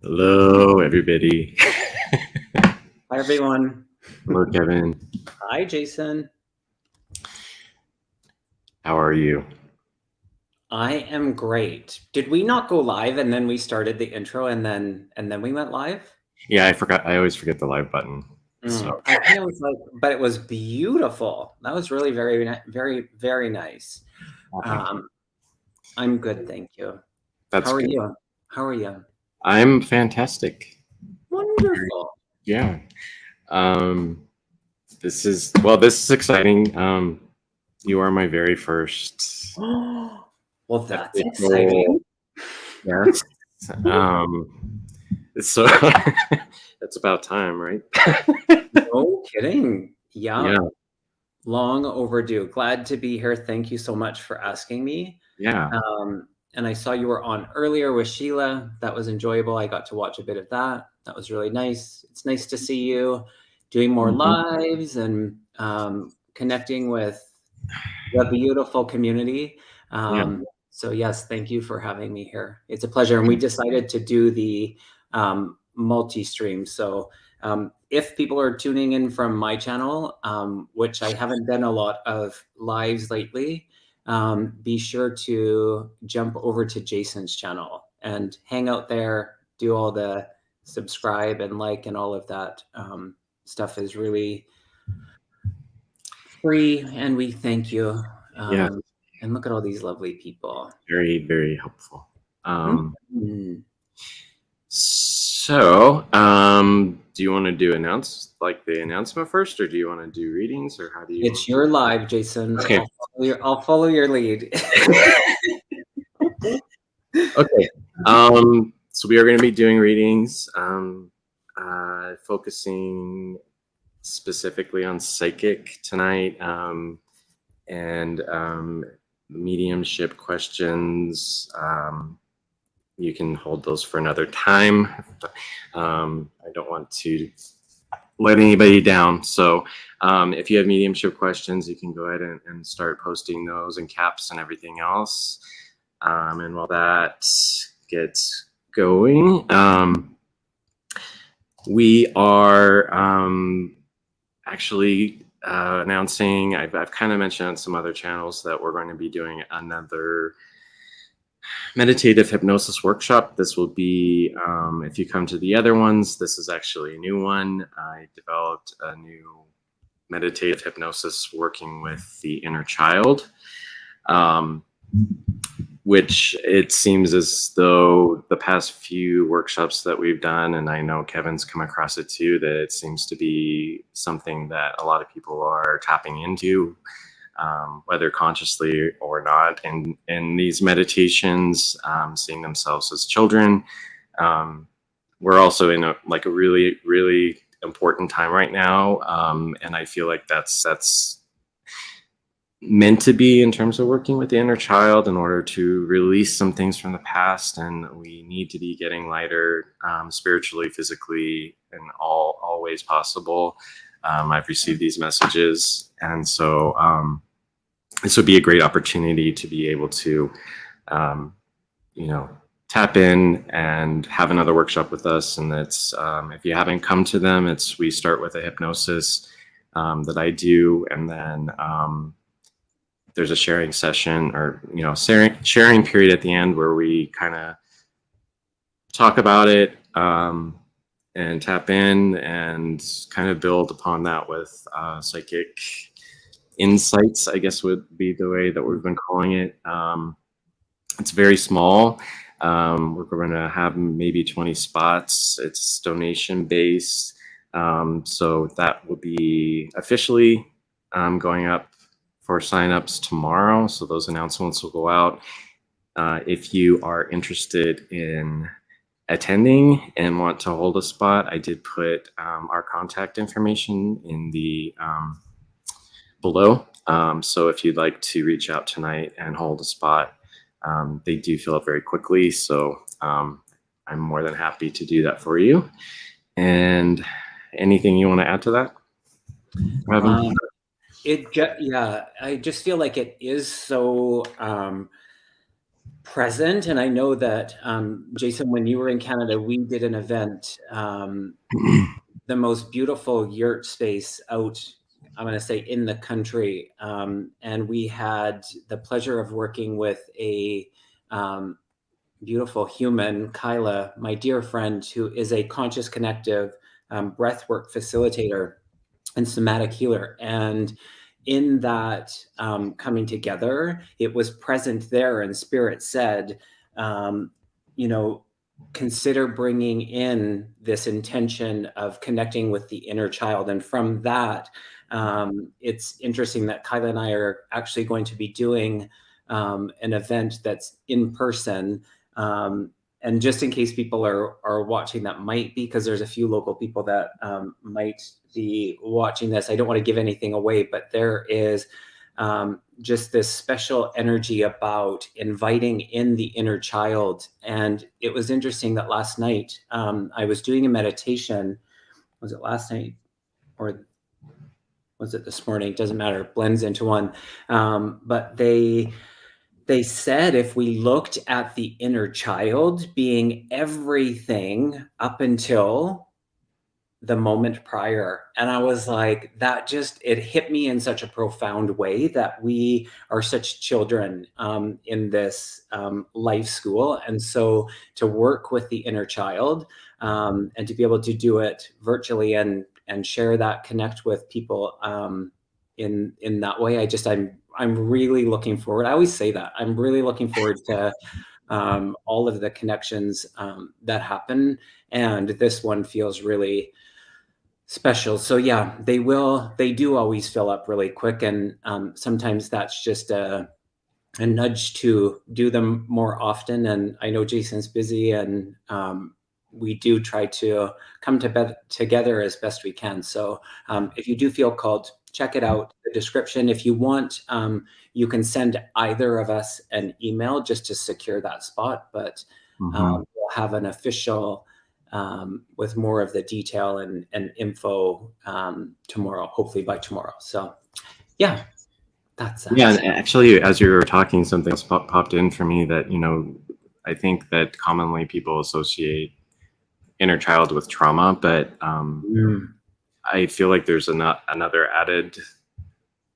Hello, everybody. Hi, everyone. Hello, Kevin. Hi, Jason. How are you? I am great. Did we not go live and then we started the intro and then we went live? Yeah, I forgot. I always forget the live button. So I kind of was like, but it was beautiful. That was really very, very nice. thank you. I'm good, thank you. That's How are good. you? How are you? I'm fantastic. Wonderful. Yeah. This is exciting. You are my very first Well, that's official exciting. guest. So that's about time, right? No kidding. Yeah, Yeah. long overdue. Glad to be here. Thank you so much for asking me. Yeah. And I saw you were on earlier with Sheila. That was enjoyable. I got to watch a bit of that. That was really nice. It's nice to see you doing more Mhm. lives and connecting with the beautiful community. Yeah. So yes, thank you for having me here. It's a pleasure. And we decided to do the multi-stream. So if people are tuning in from my channel, which I haven't done a lot of lives lately, be sure to jump over to Jason's channel and hang out there, do all the subscribe and like and all of that stuff is really free, and we thank you. Yeah. And look at all these lovely people. Very, very helpful. Mhm. So, do you want to do the announcement first, or do you want to do readings, or how do you? It's your live, Jason. Okay. I'll follow your lead. Okay. So we are going to be doing readings, focusing specifically on psychic tonight, and mediumship questions. You can hold those for another time. I don't want to let anybody down. So if you have mediumship questions, you can go ahead and start posting those in caps and everything else. And while that gets going, we are actually announcing, I've kind of mentioned on some other channels that we're going to be doing another meditative hypnosis workshop. This will be, if you come to the other ones, this is actually a new one. I developed a new meditative hypnosis working with the inner child, which it seems as though the past few workshops that we've done, and I know Kevin's come across it too, that it seems to be something that a lot of people are tapping into, whether consciously or not, and in these meditations, seeing themselves as children. We're also in a really, really important time right now, and I feel like that's meant to be in terms of working with the inner child in order to release some things from the past, and we need to be getting lighter, spiritually, physically, in all ways possible. I've received these messages, and so this would be a great opportunity to be able to tap in and have another workshop with us. And it's if you haven't come to them, we start with a hypnosis that I do, and then there's a sharing session, or sharing period at the end, where we kind of talk about it and tap in and kind of build upon that with psychic insights, I guess would be the way that we've been calling it. It's very small. We're going to have maybe 20 spots. It's donation based. So that will be officially going up for signups tomorrow. So those announcements will go out. If you are interested in attending and want to hold a spot, I did put our contact information in the below. So if you'd like to reach out tonight and hold a spot, they do fill up very quickly. So I'm more than happy to do that for you. And anything you want to add to that, Evan? I just feel like it is so present. And I know that, Jason, when you were in Canada, we did an event, the most beautiful yurt space out, I'm going to say, in the country. And we had the pleasure of working with a beautiful human, Kyla, my dear friend, who is a conscious connective breathwork facilitator and somatic healer. And in that coming together, it was present there, and Spirit said, you know, consider bringing in this intention of connecting with the inner child. And from that, it's interesting that Kyla and I are actually going to be doing an event that's in person. And just in case people are watching that might be, because there's a few local people that might be watching this, I don't want to give anything away, but there is just this special energy about inviting in the inner child. And it was interesting that last night I was doing a meditation. Was it last night or was it this morning? It doesn't matter. It blends into one. But they said if we looked at the inner child being everything up until the moment prior, and I was like, that just, it hit me in such a profound way that we are such children in this life school. And so to work with the inner child and to be able to do it virtually and share that, connect with people in that way, I'm really looking forward. I always say that I'm really looking forward to all of the connections that happen, and this one feels really special. So yeah, they do always fill up really quick, and sometimes that's just a nudge to do them more often. And I know Jason's busy, and we do try to come together as best we can. So if you do feel called, check it out, the description. If you want, you can send either of us an email just to secure that spot, but we'll have an official with more of the detail and info tomorrow, hopefully by tomorrow. So yeah, that's that. Yeah, and actually, as you were talking, something else popped in for me that, I think that commonly people associate inner child with trauma, but I feel like there's another added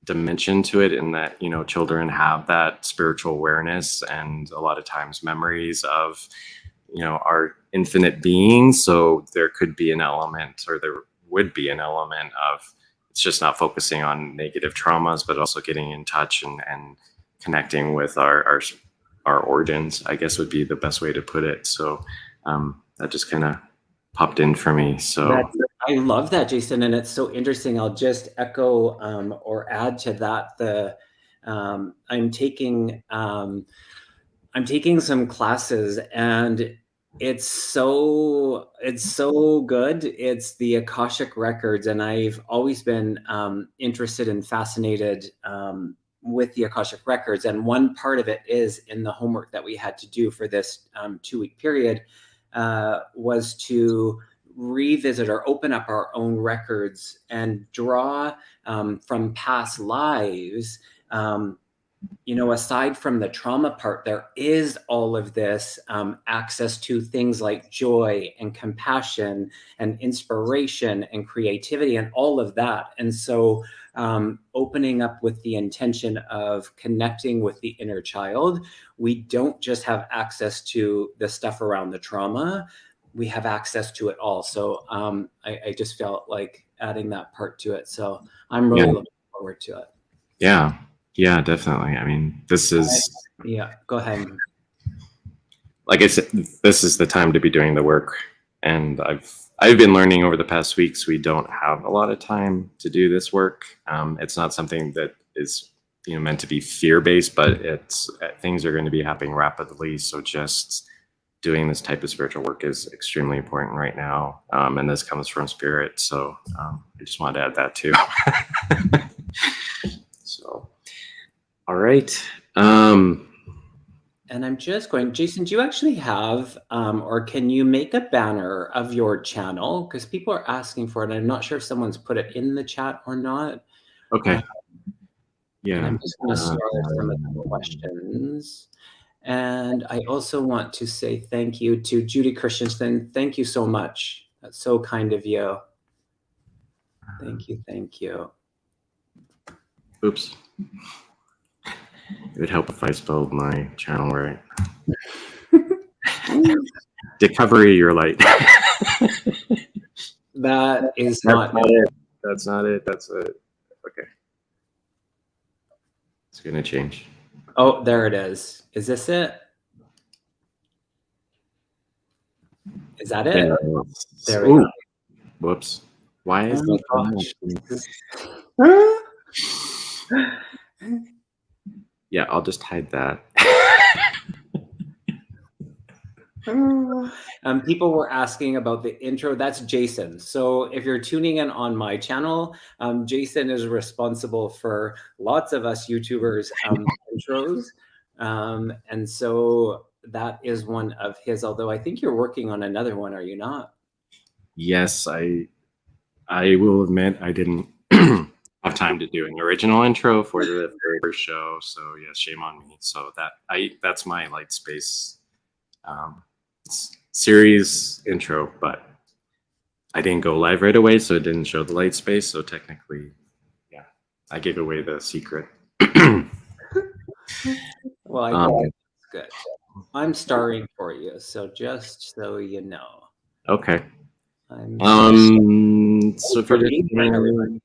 dimension to it in that, children have that spiritual awareness and a lot of times memories of, our infinite being. So there could be an element, or there would be an element of, it's just not focusing on negative traumas, but also getting in touch and connecting with our origins, I guess would be the best way to put it. So that just kind of popped in for me. So I love that, Jason, and it's so interesting. I'll just echo or add to that. I'm taking some classes, and it's so good. It's the Akashic records, and I've always been interested and fascinated with the Akashic records. And one part of it is in the homework that we had to do for this 2-week period was to revisit or open up our own records and draw from past lives. Aside from the trauma part, there is all of this access to things like joy and compassion and inspiration and creativity and all of that. And so opening up with the intention of connecting with the inner child, we don't just have access to the stuff around the trauma, we have access to it all. So I just felt like adding that part to it. So I'm really looking forward to it. Yeah, definitely. I mean, this is... Yeah, go ahead. Like I said, this is the time to be doing the work. And I've been learning over the past weeks, we don't have a lot of time to do this work. It's not something that is meant to be fear-based, but things are going to be happening rapidly. So just doing this type of spiritual work is extremely important right now. And this comes from Spirit. So I just wanted to add that too. So... All right. And I'm just going, Jason, do you actually have, or can you make a banner of your channel? Because people are asking for it. I'm not sure if someone's put it in the chat or not. Okay. Yeah. I'm just going to start some of the questions. And I also want to say thank you to Judy Christensen. Thank you so much. That's so kind of you. Thank you. Thank you. Oops. It would help if I spelled my channel right. Discovery Your Light. That is That's not it. That's not it. That's it. Okay. It's going to change. Oh, there it is. Is this it? Is that it? Yes. There we go. Whoops. Why is Oh that? my gosh. Yeah, I'll just hide that. People were asking about the intro. That's Jason. So if you're tuning in on my channel, Jason is responsible for lots of us YouTubers intros. And so that is one of his, although I think you're working on another one, are you not? Yes, I will admit I didn't have time to do an original intro for the very first show. So yes, shame on me. So that's my Lightspace series intro, but I didn't go live right away, so it didn't show the Lightspace. So technically, yeah, I gave away the secret. Well, I think that's good. I'm starring for you, so just so you know. Okay. So for everybody,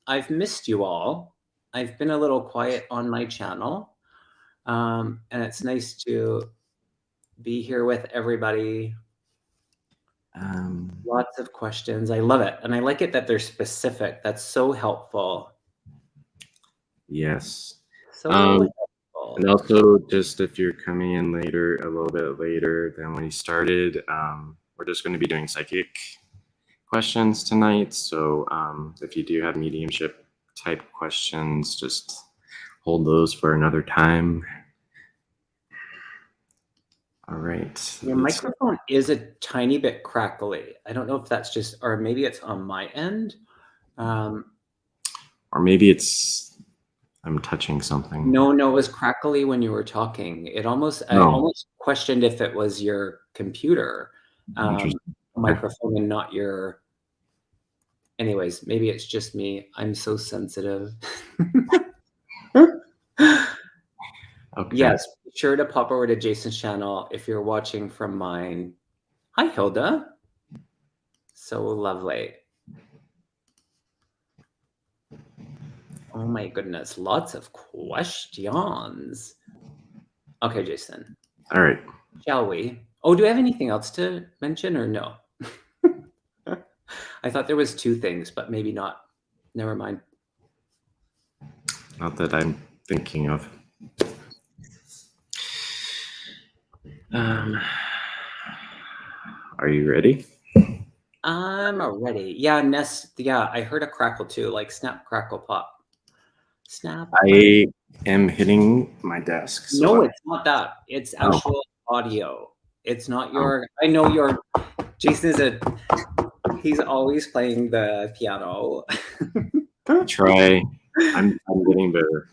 I've missed you all. I've been a little quiet on my channel, and it's nice to be here with everybody. Lots of questions. I love it, and I like it that they're specific. That's so helpful. Yes. So helpful. And also, just if you're coming in later, a little bit later than when you started, we're just going to be doing psychic questions tonight. So if you do have mediumship type questions, just hold those for another time. All right. Your microphone is a tiny bit crackly. I don't know if that's just, or maybe it's on my end. Or maybe it's, I'm touching something. No, it was crackly when you were talking. I almost questioned if it was your computer microphone and not your. Anyways, maybe it's just me. I'm so sensitive. Okay. Yes, be sure to pop over to Jason's channel if you're watching from mine. Hi, Hilda. So lovely. Oh my goodness, lots of questions. Okay, Jason. All right. Shall we? Oh, do I have anything else to mention or no? I thought there was two things, but maybe not. Never mind. Not that I'm thinking of. Are you ready? I'm ready. Yeah, Ness. Yeah, I heard a crackle too, like snap, crackle, pop. Snap. I am hitting my desk. So no, it's not that. It's actual audio. It's not your. I know your. Jason he's always playing the piano. Try. I'm getting better.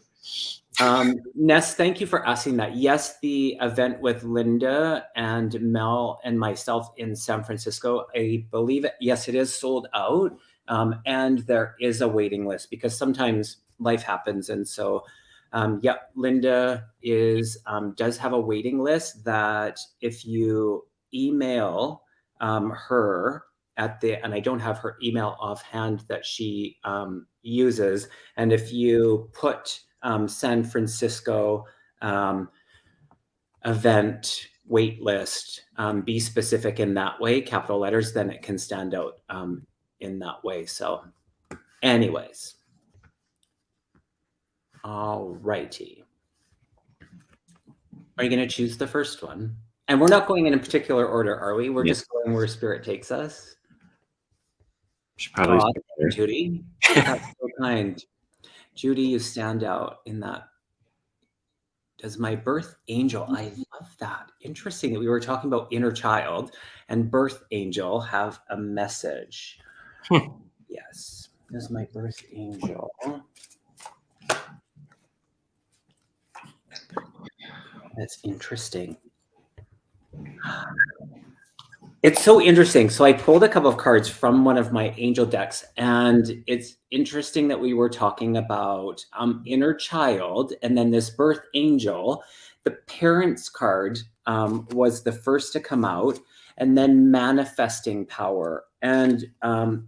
Ness, thank you for asking that. Yes, the event with Linda and Mel and myself in San Francisco, I believe yes, it is sold out. And there is a waiting list because sometimes life happens. And so, yeah, Linda does have a waiting list that if you email her and I don't have her email offhand that she uses. And if you put San Francisco event wait list, be specific in that way, capital letters, then it can stand out in that way. So anyways, all righty. Are you going to choose the first one? And we're not going in a particular order, are we? We're just going where spirit takes us. Should probably Judy, that's so kind. Judy, you stand out in that. Does my birth angel, I love that. Interesting that we were talking about inner child and birth angel have a message. Yes. Does my birth angel. That's interesting. It's so interesting. So I pulled a couple of cards from one of my angel decks, and it's interesting that we were talking about inner child and then this birth angel. The parents card was the first to come out, and then manifesting power. And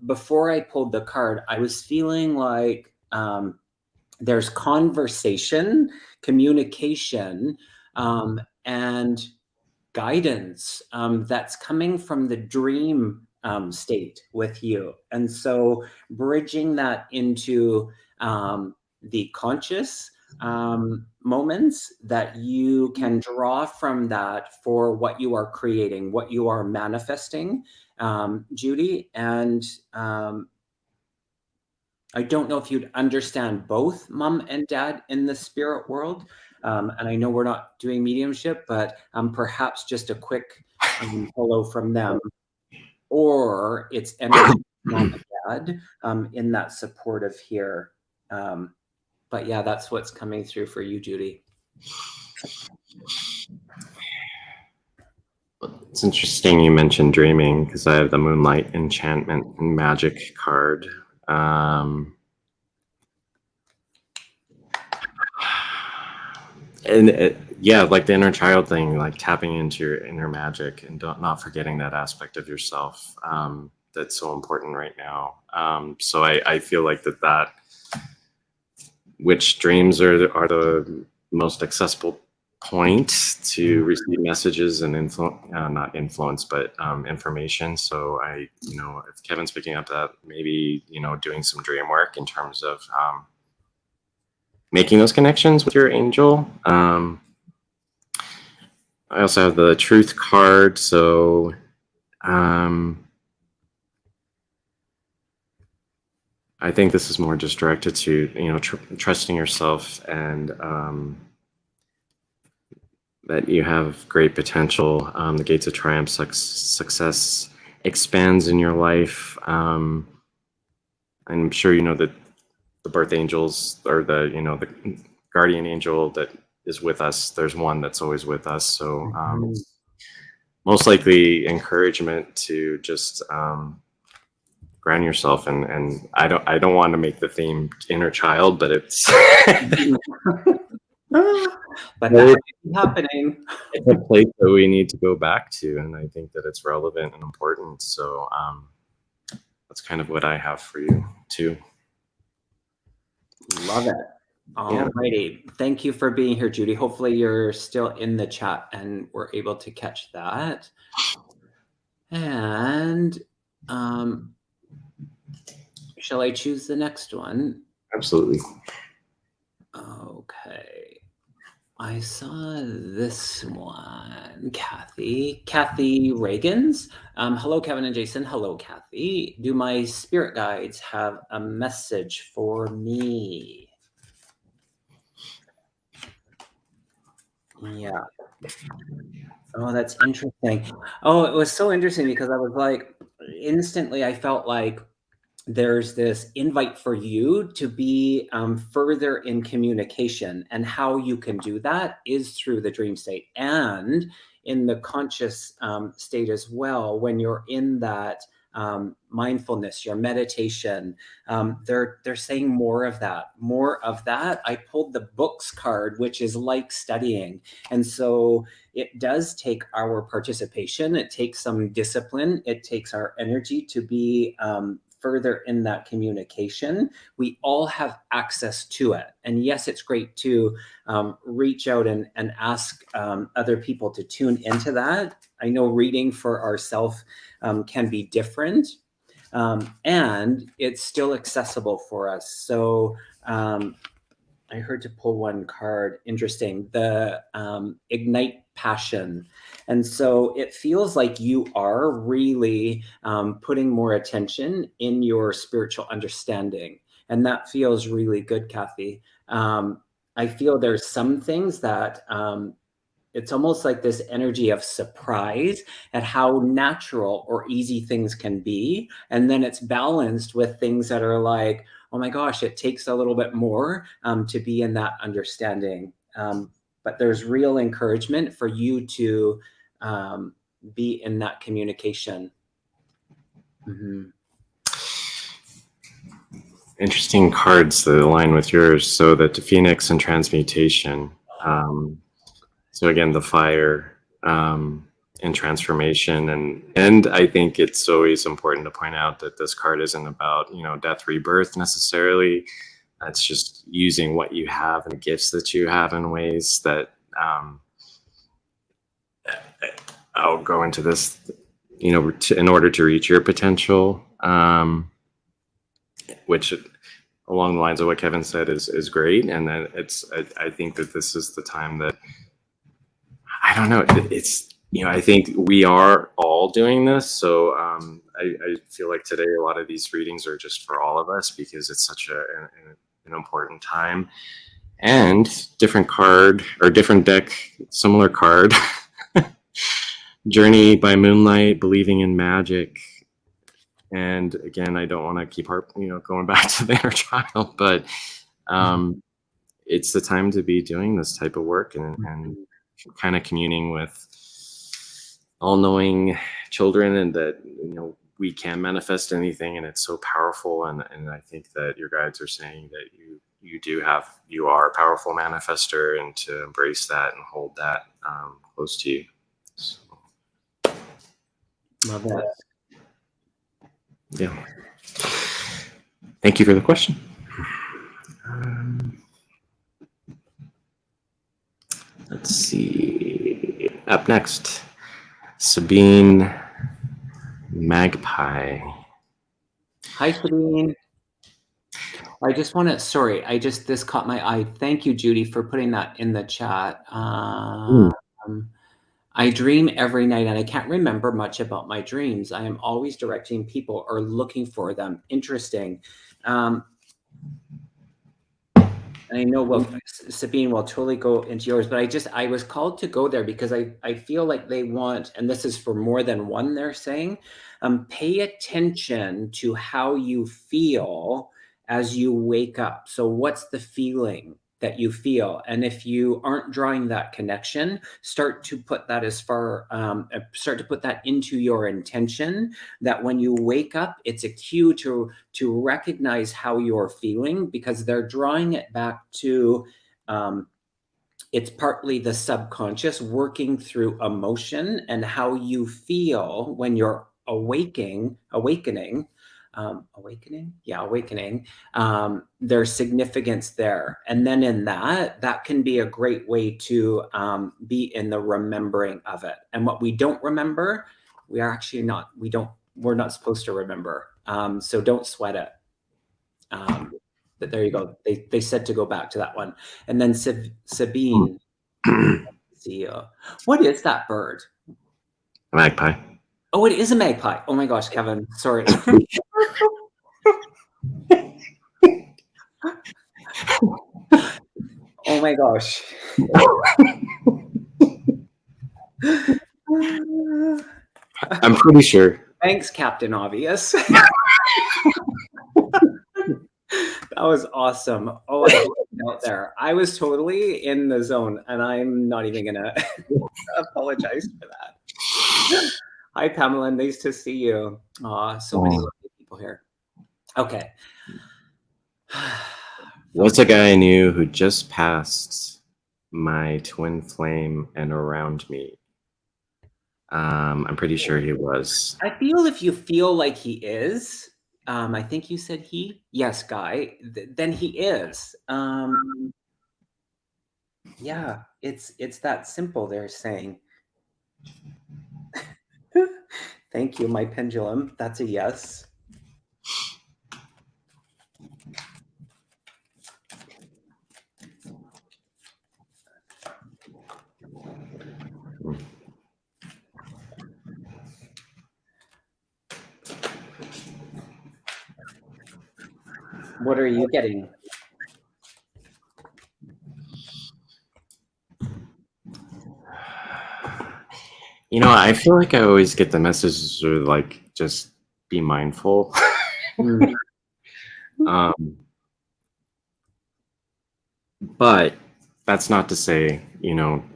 before I pulled the card, I was feeling like there's conversation, communication, and guidance that's coming from the dream state with you. And so bridging that into the conscious moments that you can draw from that for what you are creating, what you are manifesting, Judy. And I don't know if you'd understand both mom and dad in the spirit world. And I know we're not doing mediumship, but perhaps just a quick hello from them, or it's energy mom and dad in that supportive here. But yeah, that's what's coming through for you, Judy. It's interesting you mentioned dreaming, because I have the Moonlight Enchantment and Magic card. And yeah, like the inner child thing, like tapping into your inner magic and not forgetting that aspect of yourself, that's so important right now. So I feel like that which dreams are the most accessible point to receive messages and not influence, but information. So if Kevin's picking up that, maybe, doing some dream work in terms of making those connections with your angel. I also have the Truth card. So I think this is more just directed to, trusting yourself and that you have great potential. The gates of triumph, success expands in your life. I'm sure you know that the birth angels, or the guardian angel that is with us. There's one that's always with us. So most likely encouragement to just ground yourself. And I don't want to make the theme inner child, but it's but that's happening. It's a place that we need to go back to, and I think that it's relevant and important. So that's kind of what I have for you too. Love it. All righty. Thank you for being here, Judy. Hopefully you're still in the chat and we're able to catch that. And shall I choose the next one? Absolutely. Okay. I saw this one, Kathy Reagans. Hello, Kevin and Jason. Hello, Kathy. Do my spirit guides have a message for me? Yeah. Oh, that's interesting. Oh, it was so interesting because I was like, instantly I felt like there's this invite for you to be further in communication, and how you can do that is through the dream state and in the conscious state as well. When you're in that mindfulness, your meditation, they're saying more of that. I pulled the books card, which is like studying, and so it does take our participation. It takes some discipline. It takes our energy to be further in that communication. We all have access to it. And yes, it's great to reach out and ask other people to tune into that. I know reading for ourselves can be different, and it's still accessible for us. So I heard to pull one card. Interesting. The Ignite Passion. And so it feels like you are really putting more attention in your spiritual understanding. And that feels really good, Kathy. I feel there's some things that it's almost like this energy of surprise at how natural or easy things can be. And then it's balanced with things that are like, oh my gosh, it takes a little bit more to be in that understanding. but there's real encouragement for you to be in that communication. Mm-hmm. Interesting cards that align with yours. So the Phoenix and Transmutation. So again, the fire and transformation, and I think it's always important to point out that this card isn't about, you know, death, rebirth necessarily. It's just using what you have and gifts that you have in ways that I'll go into this, you know, in order to reach your potential, which along the lines of what Kevin said is great. And then I think that this is the time that, I don't know, it's, you know, I think we are all doing this. So I feel like today a lot of these readings are just for all of us because it's such an important time. And different card or different deck, similar card. Journey by Moonlight, Believing in Magic. And again, I don't want to keep going back to the inner child, but it's the time to be doing this type of work and kind of communing with all-knowing children, and that, you know, we can manifest anything, and it's so powerful. And I think that your guides are saying that you are a powerful manifester, and to embrace that and hold that close to you. So. Love that. Yeah. Thank you for the question. Let's see. Up next, Sabine Magpie. Hi, Sabine. I just want to, this caught my eye. Thank you, Judy, for putting that in the chat. I dream every night, and I can't remember much about my dreams. I am always directing people or looking for them. Interesting. I know, Sabine will totally go into yours, but I was called to go there because I feel like they want, and this is for more than one, they're saying, pay attention to how you feel as you wake up. So what's the feeling that you feel? And if you aren't drawing that connection, start to put that into your intention, that when you wake up, it's a cue to recognize how you're feeling, because they're drawing it back to, it's partly the subconscious working through emotion and how you feel when you're awakening. There's significance there. And then in that can be a great way to be in the remembering of it. And what we don't remember, we're not supposed to remember. So don't sweat it. But there you go. They said to go back to that one. And then Sabine, see, what is that bird? A magpie. Oh, it is a magpie. Oh my gosh, Kevin, sorry. Oh my gosh. I'm pretty sure. Thanks, Captain Obvious. That was awesome. Oh, I out there. I was totally in the zone, and I'm not even gonna apologize for that. Hi, Pamela. Nice to see you. So many lovely people here. Okay. What's a guy I knew who just passed my twin flame and around me? I'm pretty sure he was. I feel if you feel like he is, I think you said he. Yes, Guy. Then he is. Yeah, it's that simple. They're saying. Thank you, my pendulum. That's a yes. What are you getting? You know, I feel like I always get the messages of like, just be mindful. But that's not to say,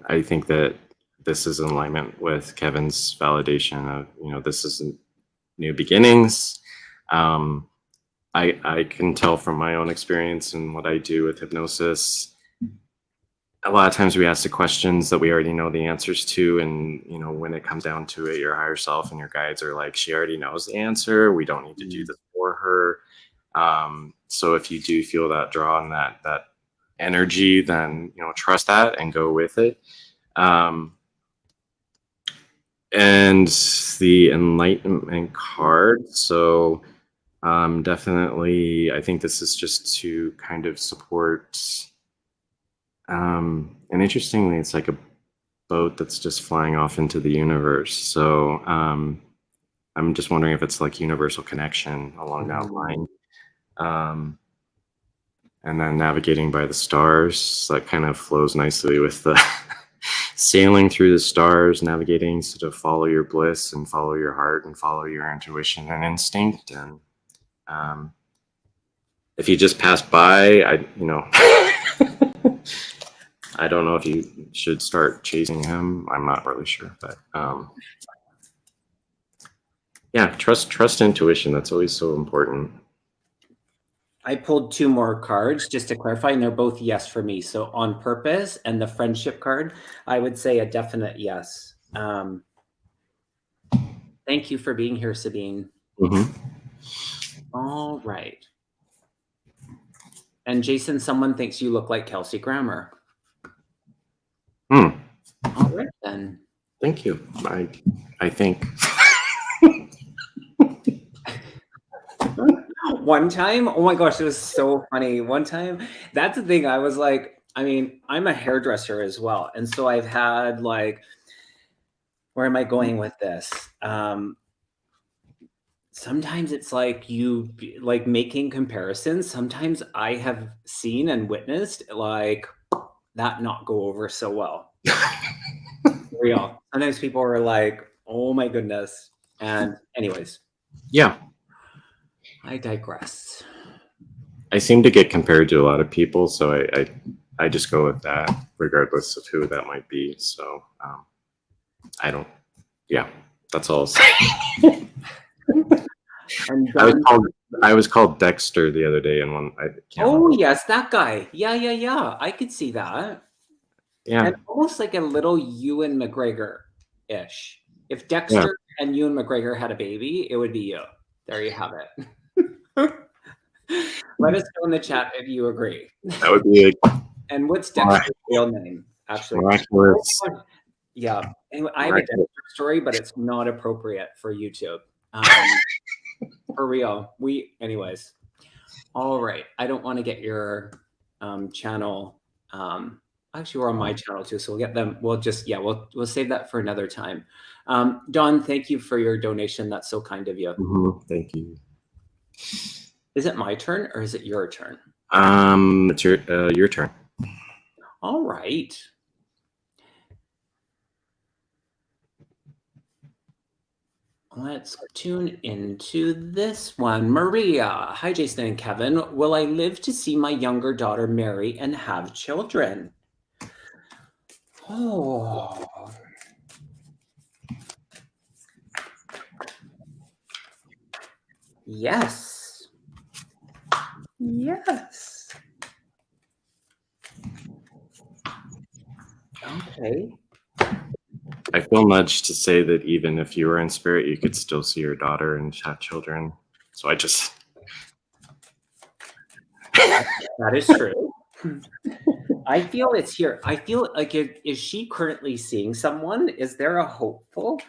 I think that this is in alignment with Kevin's validation of, this isn't new beginnings. I can tell from my own experience and what I do with hypnosis, a lot of times we ask the questions that we already know the answers to. And, when it comes down to it, your higher self and your guides are like, she already knows the answer. We don't need to do this for her. So if you do feel that draw and that energy, then, trust that and go with it. And the enlightenment card. So, definitely, I think this is just to kind of support, and interestingly, it's like a boat that's just flying off into the universe. So, I'm just wondering if it's like universal connection along that line. And then navigating by the stars, that kind of flows nicely with the sailing through the stars, navigating, sort of follow your bliss and follow your heart and follow your intuition and instinct. And if you just pass by, I don't know if you should start chasing him. I'm not really sure, but yeah, trust intuition. That's always so important. I pulled 2 more cards just to clarify, and they're both yes for me. So on purpose and the friendship card, I would say a definite yes. Thank you for being here, Sabine. Mm-hmm. All right. And Jason, someone thinks you look like Kelsey Grammer. All right, then. Thank you. I think. One time, oh my gosh, it was so funny. One time, that's the thing. I was like, I'm a hairdresser as well. And so I've had like, where am I going with this? Sometimes it's like you like making comparisons. Sometimes I have seen and witnessed like that not go over so well. Real. Sometimes people are like, oh my goodness. And anyways. Yeah. I digress. I seem to get compared to a lot of people, so I just go with that, regardless of who that might be. So that's all I'll say. I was called Dexter the other day, and yes, that guy. Yeah. I could see that. Yeah, and almost like a little Ewan McGregor-ish. If Dexter and Ewan McGregor had a baby, it would be you. There you have it. Let us know in the chat if you agree. That would be And what's Dexter's real name? Actually, miraculous. Yeah, anyway, I have a Dexter story, but it's not appropriate for YouTube. For real. Anyways. All right. I don't want to get your channel. Actually, we're on my channel too, so we'll get them. We'll save that for another time. Don, thank you for your donation. That's so kind of you. Mm-hmm. Thank you. Is it my turn or is it your turn? It's your turn. All right. Let's tune into this one. Maria. Hi, Jason and Kevin. Will I live to see my younger daughter marry and have children? Oh. Yes. Yes. Okay. I feel nudged to say that even if you were in spirit, you could still see your daughter and have children. So I just... That is true. I feel it's here. I feel like, is she currently seeing someone? Is there a hopeful?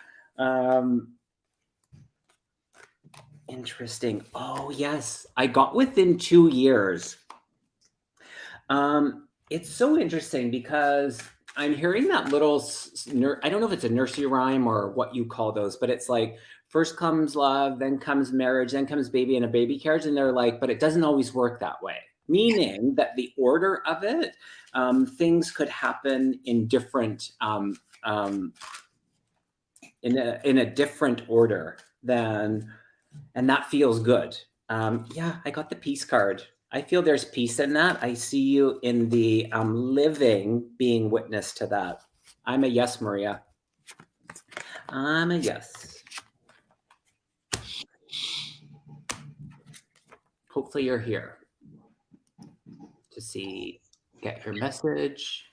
Interesting. Oh, yes. I got within 2 years. It's so interesting because I'm hearing that little, I don't know if it's a nursery rhyme or what you call those, but it's like, first comes love, then comes marriage, then comes baby in a baby carriage. And they're like, but it doesn't always work that way. Meaning that the order of it, things could happen in different, in a different order than, and that feels good. Yeah, I got the peace card. I feel there's peace in that. I see you in the living, being witness to that. I'm a yes, Maria. I'm a yes. Hopefully you're here to see, get your message.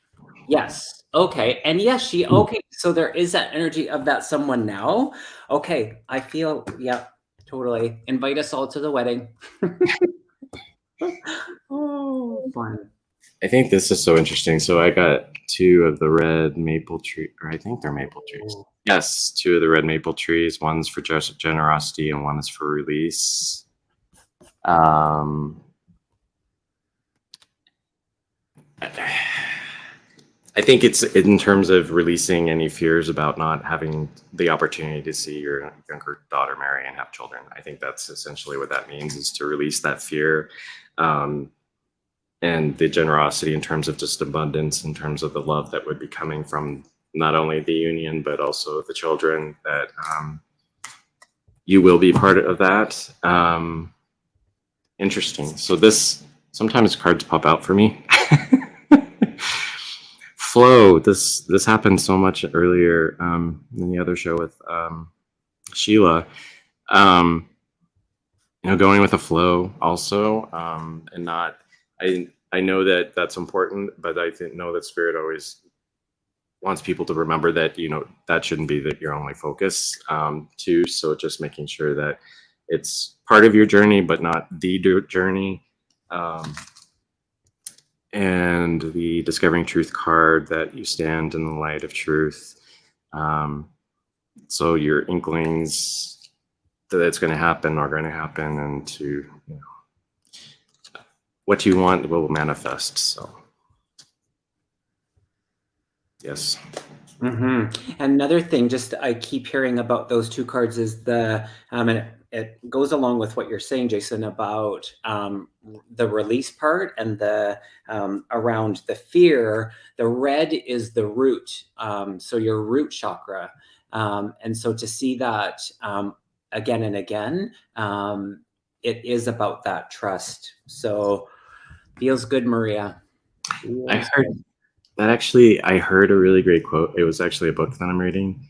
Yes. Okay. And yes, okay. So there is that energy of that someone now. Okay. I feel, yeah, totally. Invite us all to the wedding. Oh, fun. I think this is so interesting. So I got 2 of the red maple tree, or I think they're maple trees. Oh. Yes, 2 of the red maple trees. One's for generosity and one is for release. I think it's in terms of releasing any fears about not having the opportunity to see your younger daughter marry and have children. I think that's essentially what that means, is to release that fear, and the generosity in terms of just abundance, in terms of the love that would be coming from not only the union, but also the children, that you will be part of that. Interesting. So this, sometimes cards pop out for me. Flow. This happened so much earlier in the other show with Sheila. Going with the flow also, and not. I know that that's important, but I know that Spirit always wants people to remember that that shouldn't be your only focus too. So just making sure that it's part of your journey, but not the journey. And the Discovering Truth card, that you stand in the light of truth. So your inklings that it's going to happen are going to happen, and to what you want will manifest. So yes. Mm-hmm. Another thing, just I keep hearing about those 2 cards, is the and it goes along with what you're saying, Jason, about the release part and the around the fear. The red is the root, so your root chakra, and so to see that again and again, it is about that trust. So feels good, Maria. I heard that, actually. I heard a really great quote. It was actually a book that I'm reading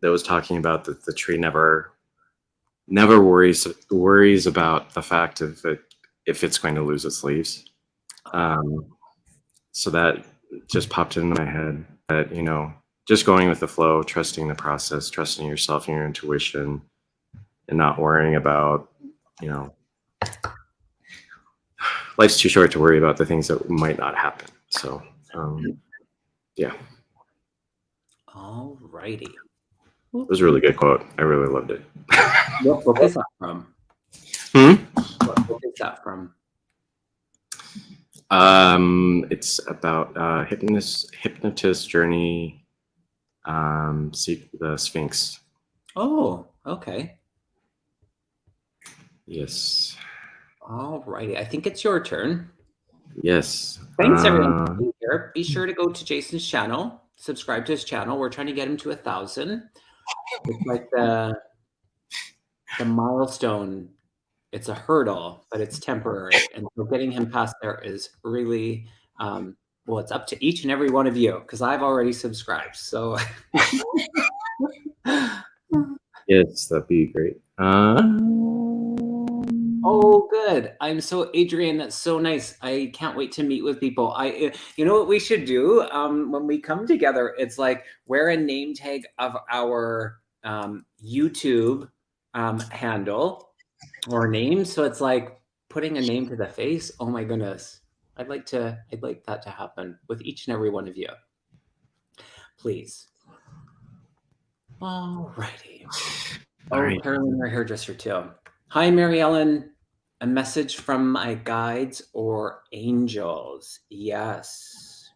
that was talking about that the tree never worries about the fact of if it's going to lose its leaves. So that just popped into my head, that just going with the flow, trusting the process, trusting yourself and your intuition, and not worrying about life's too short to worry about the things that might not happen. So yeah. All righty. It was a really good quote. I really loved it. What book is that from? What book is that from? It's about hypnotist journey, the Sphinx. Oh, okay. Yes. All righty. I think it's your turn. Yes. Thanks, everyone, for being here. Be sure to go to Jason's channel, subscribe to his channel. We're trying to get him to 1,000. It's like the milestone. It's a hurdle, but it's temporary. And so getting him past there is really, well, it's up to each and every one of you, because I've already subscribed. So yes, that'd be great. Oh, good. I'm so, Adrian, that's so nice. I can't wait to meet with people. You know what we should do when we come together? It's like wear a name tag of our YouTube handle or name. So it's like putting a name to the face. Oh my goodness. I'd like that to happen with each and every one of you. Please. All righty. Oh, right. Carolyn, our hairdresser too. Hi, Mary Ellen. A message from my guides or angels. Yes.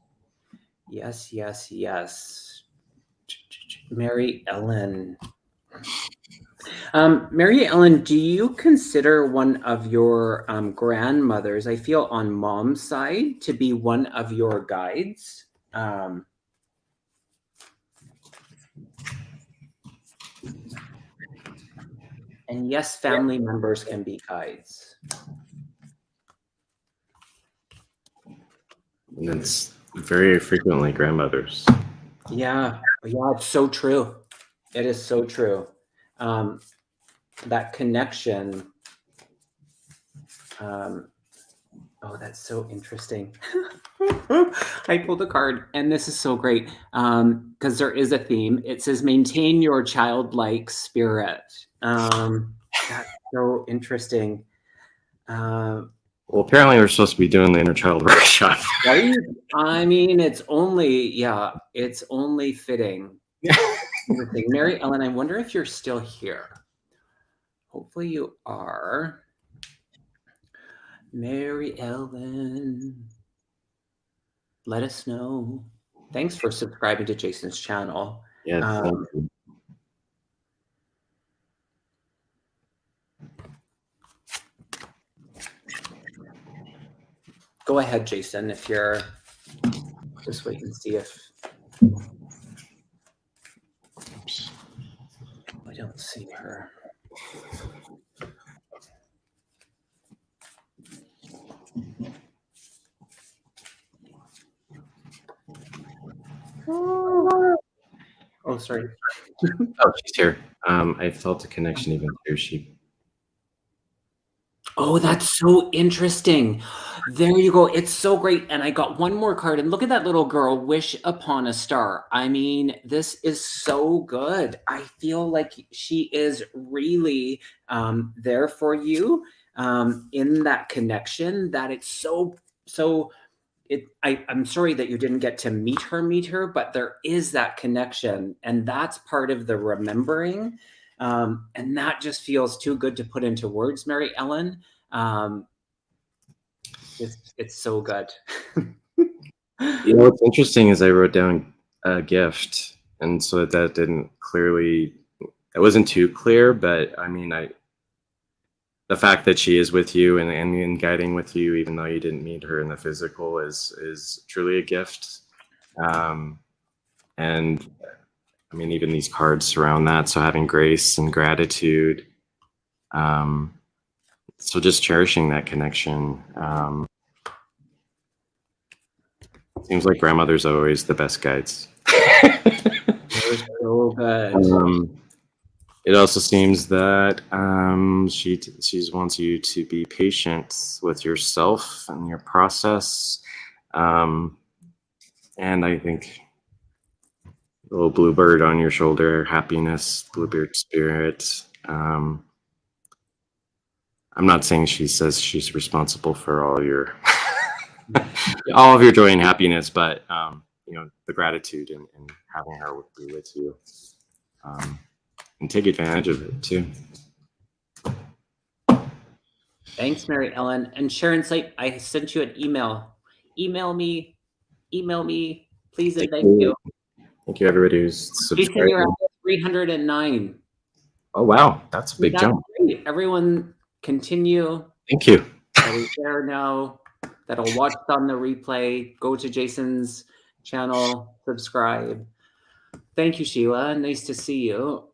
Yes, yes, yes. Mary Ellen. Mary Ellen, do you consider one of your grandmothers, I feel on mom's side, to be one of your guides? And yes, family members can be guides. And it's very frequently grandmothers. Yeah, yeah, it's so true. It is so true. That connection. Oh, that's so interesting. I pulled a card, and this is so great because there is a theme. It says, maintain your childlike spirit. That's so interesting. Well, apparently we're supposed to be doing the inner child workshop. Right? I mean, it's only fitting. Mary Ellen, I wonder if you're still here. Hopefully you are. Mary Ellen, let us know. Thanks for subscribing to Jason's channel. Yeah. Thank you. Go ahead, Jason, if you're just wait and see if I don't see her. Oh, sorry. Oh, she's here. I felt a connection even through she. Oh, that's so interesting. There you go. It's so great. And I got one more card. And look at that little girl, wish upon a star. I mean, this is so good. I feel like she is really there for you in that connection, that it's so I'm sorry that you didn't get to meet her, but there is that connection, and that's part of the remembering. And that just feels too good to put into words, Mary Ellen. It's so good. You know, what's interesting is I wrote down a gift, and so that didn't clearly, it wasn't too clear, but I mean, the fact that she is with you and guiding with you, even though you didn't meet her in the physical, is truly a gift. And I mean, even these cards surround that. So having grace and gratitude. So just cherishing that connection. Seems like grandmothers are always the best guides. They're so good. It also seems that she wants you to be patient with yourself and your process. And I think a little bluebird on your shoulder, happiness, bluebird spirit. I'm not saying she says she's responsible for all your all of your joy and happiness, but you know, the gratitude and having her be with you. And take advantage of it too. Thanks, Mary Ellen. And Sharon Slate, I sent you an email. Email me, please, and thank you. Thank you, everybody who's subscribed. You're at 309. Oh wow, that's a big jump. Great. Everyone, continue. Thank you. That is there now. That'll watch on the replay. Go to Jason's channel, subscribe. Thank you, Sheila. Nice to see you.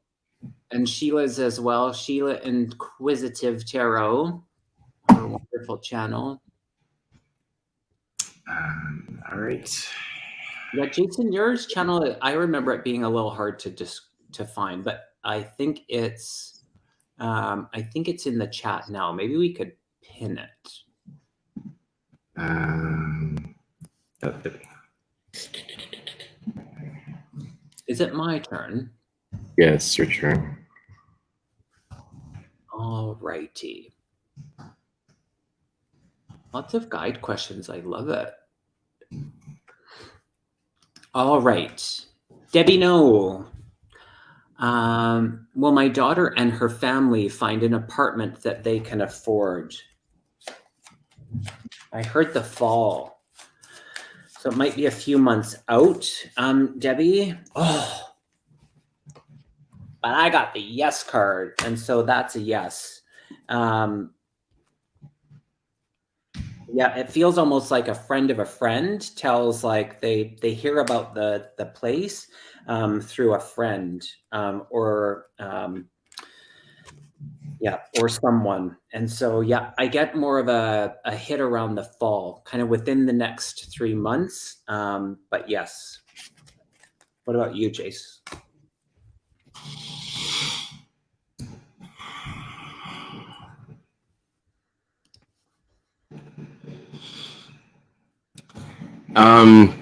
And Sheila's as well. Sheila Inquisitive Tarot, our wonderful channel. All right. Yeah, Jason, yours channel, I remember it being a little hard to find, but I think it's in the chat now. Maybe we could pin it. Is it my turn? Yes, your turn. All righty. Lots of guide questions. I love it. All right. Debbie No. Will my daughter and her family find an apartment that they can afford? I heard the fall. So it might be a few months out. Debbie. Oh. But I got the yes card. And so that's a yes. Yeah, it feels almost like a friend of a friend tells, like they hear about the place Yeah, or someone. And so, yeah, I get more of a hit around the fall, kind of within the next 3 months. But yes. What about you, Jace?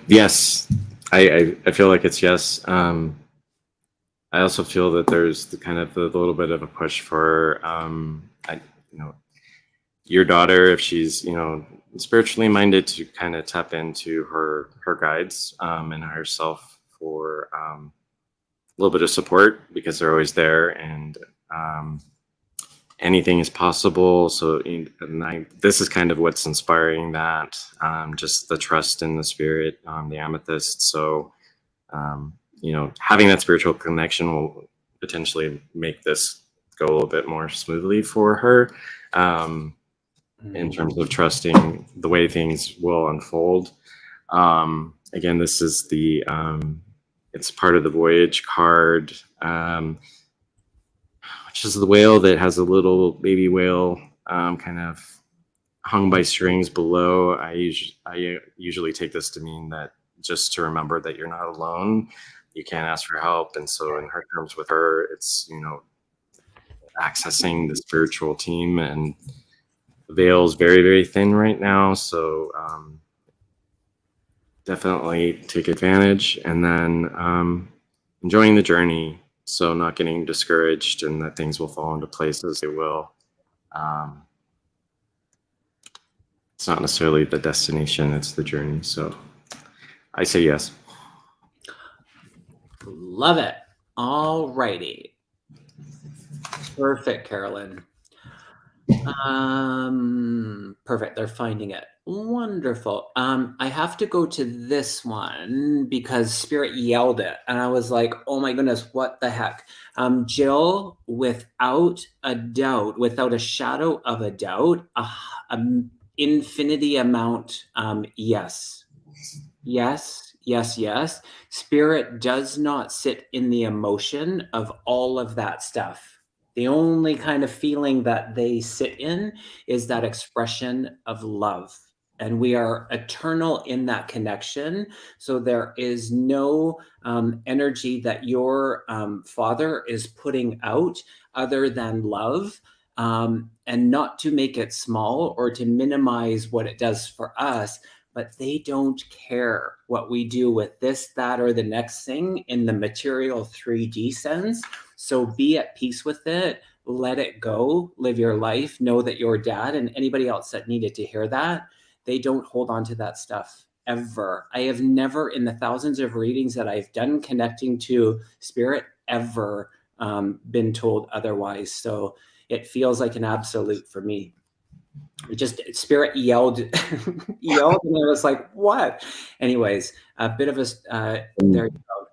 Yes, I feel like it's yes. I also feel that there's the kind of a little bit of a push for, you know, your daughter, if she's, you know, spiritually minded, to kind of tap into her guides, and herself for, a little bit of support, because they're always there, and, anything is possible. So, this is kind of what's inspiring that, just the trust in the spirit, the amethyst. So, you know, having that spiritual connection will potentially make this go a little bit more smoothly for her, in terms of trusting the way things will unfold. Again, this is the, it's part of the Voyage card, which is the whale that has a little baby whale, kind of hung by strings below. I usually take this to mean that, just to remember that you're not alone. You can't ask for help. And so in her terms with her, it's, you know, accessing the spiritual team, and the veil is very, very thin right now. So, definitely take advantage, and then, enjoying the journey. So not getting discouraged, and that things will fall into place as they will. It's not necessarily the destination, it's the journey. So I say yes. Love it. All righty. Perfect, Carolyn. Perfect. They're finding it. Wonderful. I have to go to this one because Spirit yelled it, and I was like, oh my goodness, what the heck? Jill, without a doubt, without a shadow of a doubt, infinity amount, yes. Yes, yes, yes. Spirit does not sit in the emotion of all of that stuff. The only kind of feeling that they sit in is that expression of love. And we are eternal in that connection. So there is no energy that your father is putting out other than love. And not to make it small or to minimize what it does for us, but they don't care what we do with this, that, or the next thing in the material 3D sense. So be at peace with it, let it go, live your life, know that your dad and anybody else that needed to hear that, they don't hold on to that stuff ever. I have never, in the thousands of readings that I've done connecting to spirit, ever been told otherwise. So it feels like an absolute for me. It just spirit yelled yelled, and I was like, what? Anyways, a bit of a there you go.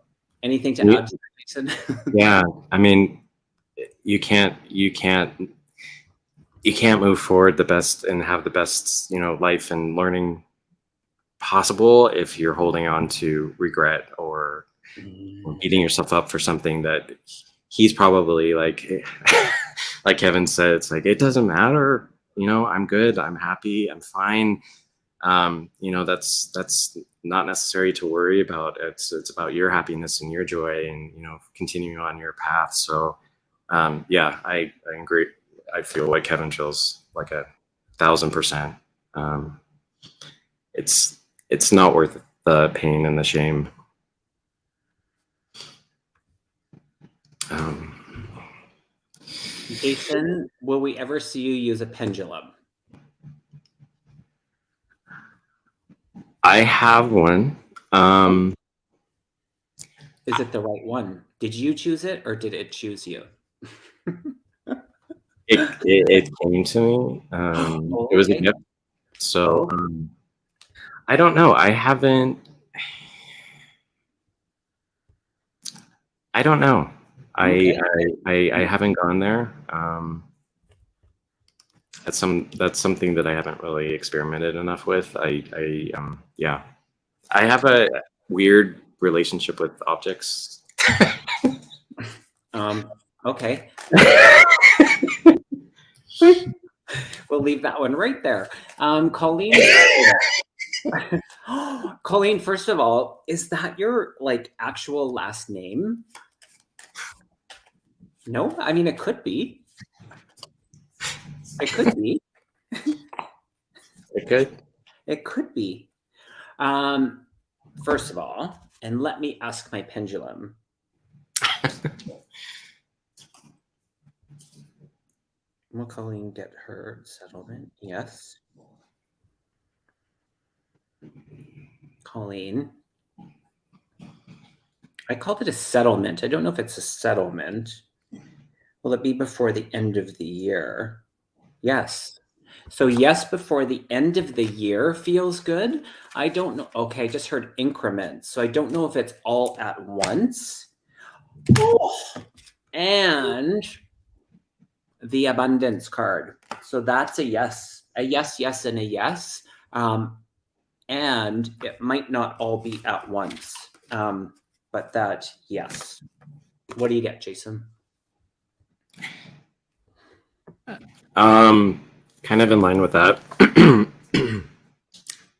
Anything to add to that, Jason? Yeah, I mean, you can't move forward the best and have the best, you know, life and learning possible if you're holding on to regret, or beating yourself up for something that he's probably like like Kevin said, it's like, it doesn't matter, you know, I'm good, I'm happy, I'm fine. You know, that's not necessary to worry about. It's about your happiness and your joy, and, you know, continuing on your path. So, yeah, I agree. I feel like Kevin feels like 1,000%. It's not worth the pain and the shame. Jason, will we ever see you use a pendulum? I have one. Is it the right one? Did you choose it, or did it choose you? It came to me. It was a Okay. gift. So, I don't know. I don't know. Okay. I haven't gone there. That's something that I haven't really experimented enough with. Yeah. I have a weird relationship with objects. Okay. We'll leave that one right there. Colleen. Colleen, first of all, is that your like actual last name? No, I mean, it could be. It could be. It could. It could be. First of all, and let me ask my pendulum. Will Colleen get her settlement? Yes. Colleen. I called it a settlement. I don't know if it's a settlement. Will it be before the end of the year? Yes. So yes, before the end of the year feels good. I don't know. Okay, I just heard increments. So I don't know if it's all at once. Oh, and the abundance card. So that's a yes, yes, and a yes. And it might not all be at once. But that, yes. What do you get, Jason? Kind of in line with that.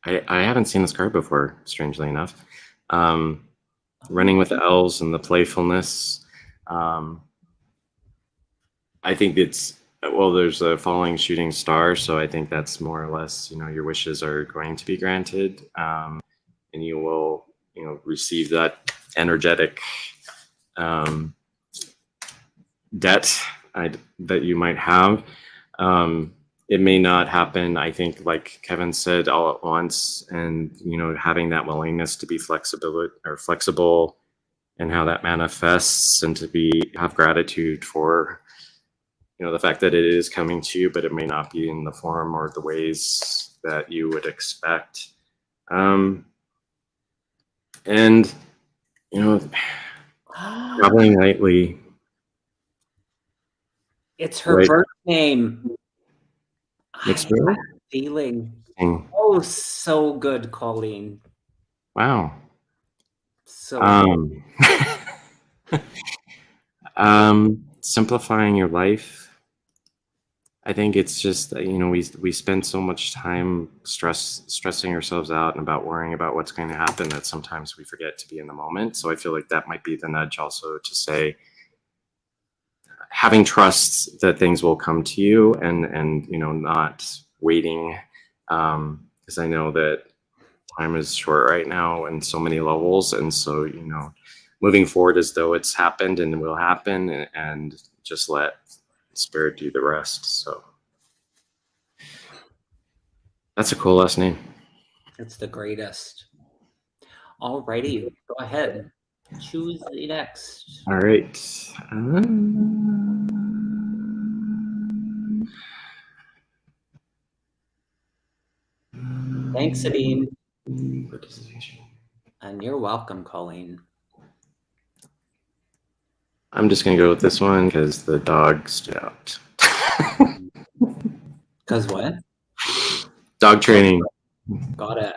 I haven't seen this card before, strangely enough. Running with the elves and the playfulness. I think it's, well, there's a falling shooting star, so I think that's more or less, your wishes are going to be granted, and you will, receive that energetic debt that you might have. It may not happen, I think, like Kevin said, all at once, and having that willingness to be flexible and how that manifests, and to have gratitude for the fact that it is coming to you, but it may not be in the form or the ways that you would expect. And traveling lightly. It's her birth name. Makes me feeling. Oh, so good, Colleen. Wow. So simplifying your life. I think it's just, we spend so much time stressing ourselves out and about worrying about what's going to happen that sometimes we forget to be in the moment. So I feel like that might be the nudge also to say, having trust that things will come to you, and not waiting, because I know that time is short right now in so many levels, and so moving forward as though it's happened and will happen, and just let Spirit do the rest. So that's a cool last name. It's the greatest. Alrighty, go ahead. Choose the next. All right. Thanks, Sabine. And you're welcome, Colleen. I'm just going to go with this one because the dog stood out. Because what? Dog training. Got it.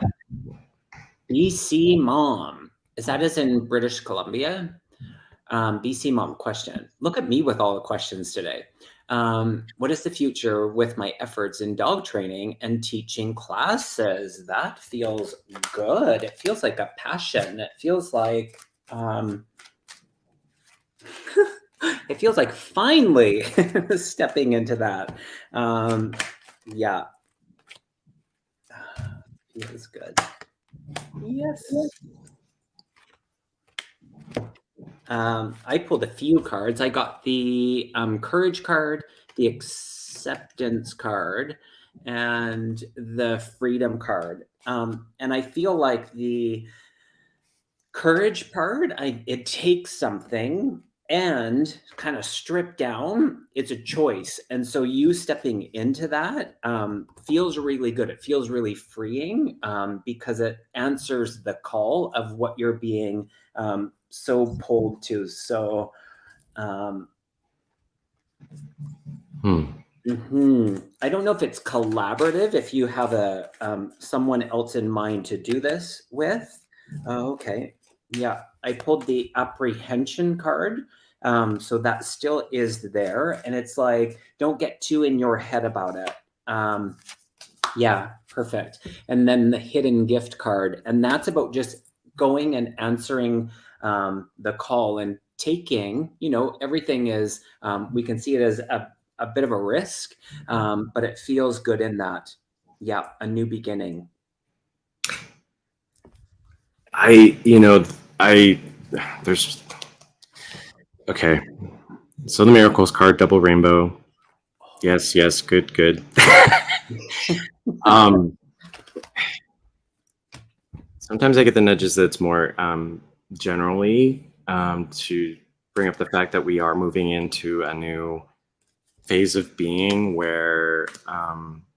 BC Mom. Is that as in British Columbia? BC Mom question. Look at me with all the questions today. What is the future with my efforts in dog training and teaching classes? That feels good. It feels like a passion. It feels like it feels like finally stepping into that. Yeah. Feels good. Yes. I pulled a few cards. I got the courage card, the acceptance card, and the freedom card. And I feel like the courage part, it takes something and kind of stripped down. It's a choice. And so you stepping into that feels really good. It feels really freeing because it answers the call of what you're being so pulled to. So I don't know if it's collaborative, if you have a someone else in mind to do this with. Okay. Yeah, I pulled the apprehension card. So that still is there. And it's like, don't get too in your head about it. Yeah, perfect. And then the hidden gift card. And that's about just going and answering the call and taking, everything is, we can see it as a bit of a risk, but it feels good in that. Yeah, a new beginning. There's, okay. So the miracles card, double rainbow. Yes, good. Sometimes I get the nudges that's more generally to bring up the fact that we are moving into a new phase of being where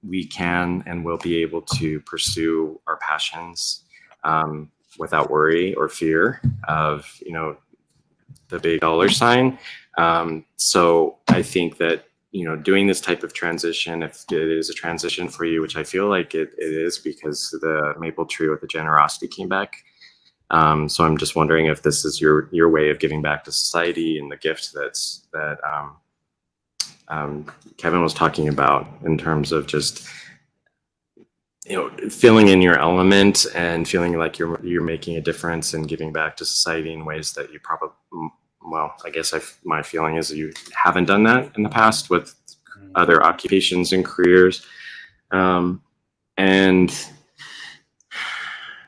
we can and will be able to pursue our passions without worry or fear of, the big dollar sign. So I think that, doing this type of transition, if it is a transition for you, which I feel like it is, because the maple tree with the generosity came back. So I'm just wondering if this is your way of giving back to society and the gift that Kevin was talking about, in terms of just, feeling in your element and feeling like you're making a difference and giving back to society in ways that you probably, well, I guess my feeling is that you haven't done that in the past with other occupations and careers. And in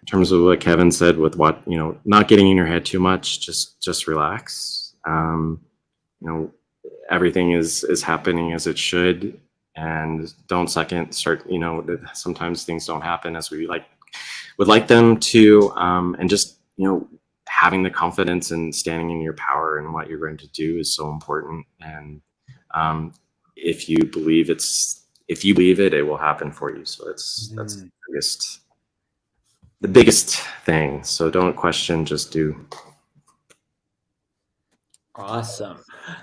terms of what Kevin said with what, not getting in your head too much, just relax. Everything is happening as it should, and don't start, sometimes things don't happen as we would like them to. And just, having the confidence and standing in your power and what you're going to do is so important. And if you believe it, it will happen for you. So that's the biggest thing. So don't question, just do. Awesome.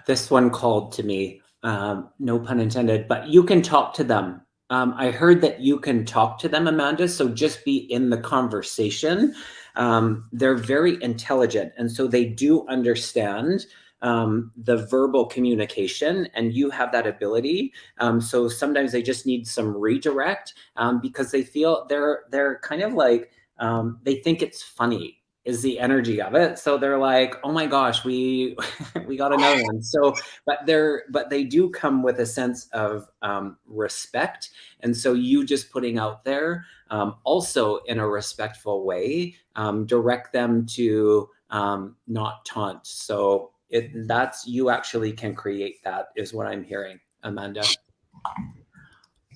This one called to me, no pun intended, but you can talk to them. I heard that you can talk to them, Amanda, so just be in the conversation. They're very intelligent, and so they do understand the verbal communication, and you have that ability. So sometimes they just need some redirect because they feel they're kind of like, they think it's funny is the energy of it. So they're like, oh my gosh, we got another one. So, but they do come with a sense of respect. And so you just putting out there, also in a respectful way, direct them to not taunt. So that's, you actually can create that, is what I'm hearing, Amanda.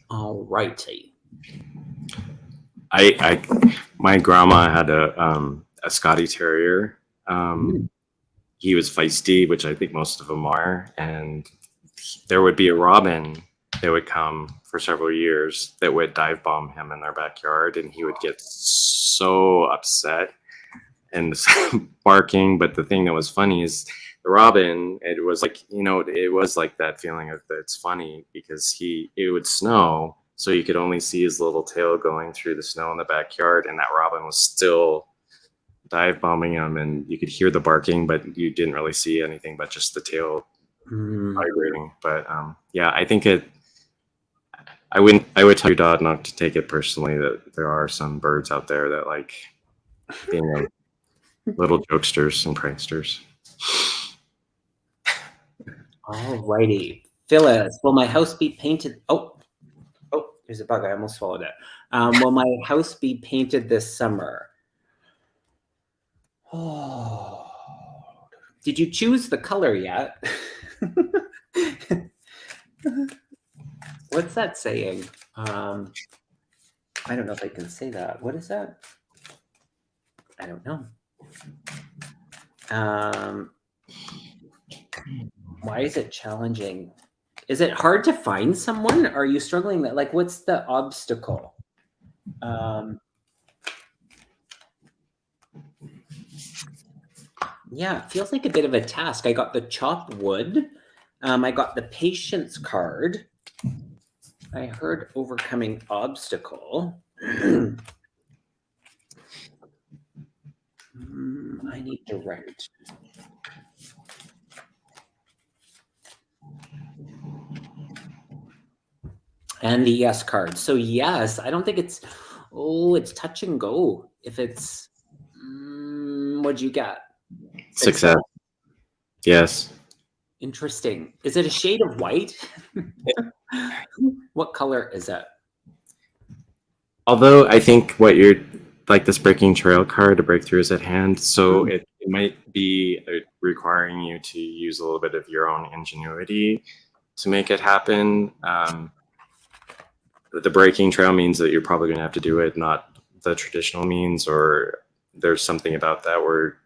All righty. My grandma had a Scotty Terrier. He was feisty, which I think most of them are. And there would be a robin that would come for several years that would dive bomb him in their backyard, and he would get so upset and barking. But the thing that was funny is the robin, it was like, it was like that feeling of that it's funny because it would snow, so you could only see his little tail going through the snow in the backyard, and that robin was still dive bombing him, and you could hear the barking, but you didn't really see anything but just the tail vibrating. But yeah, I think I would tell your dad not to take it personally, that there are some birds out there that like being little jokesters and pranksters. All righty. Phyllis, will my house be painted? Oh, there's a bug. I almost swallowed it. Will my house be painted this summer? Oh, did you choose the color yet? What's that saying? I don't know if I can say that. What is that? I don't know. Why is it challenging? Is it hard to find someone? Are you struggling? Like, what's the obstacle? Yeah, it feels like a bit of a task. I got the chop wood. I got the patience card. I heard overcoming obstacle. I need direct. And the yes card. So yes, I don't think it's, it's touch and go. If it's, what'd you get? Success. Yes. Interesting. Is it a shade of white? What color is it? Although I think what you're like this breaking trail card, a breakthrough is at hand. So it might be requiring you to use a little bit of your own ingenuity to make it happen. The breaking trail means that you're probably going to have to do it, not the traditional means, or there's something about that where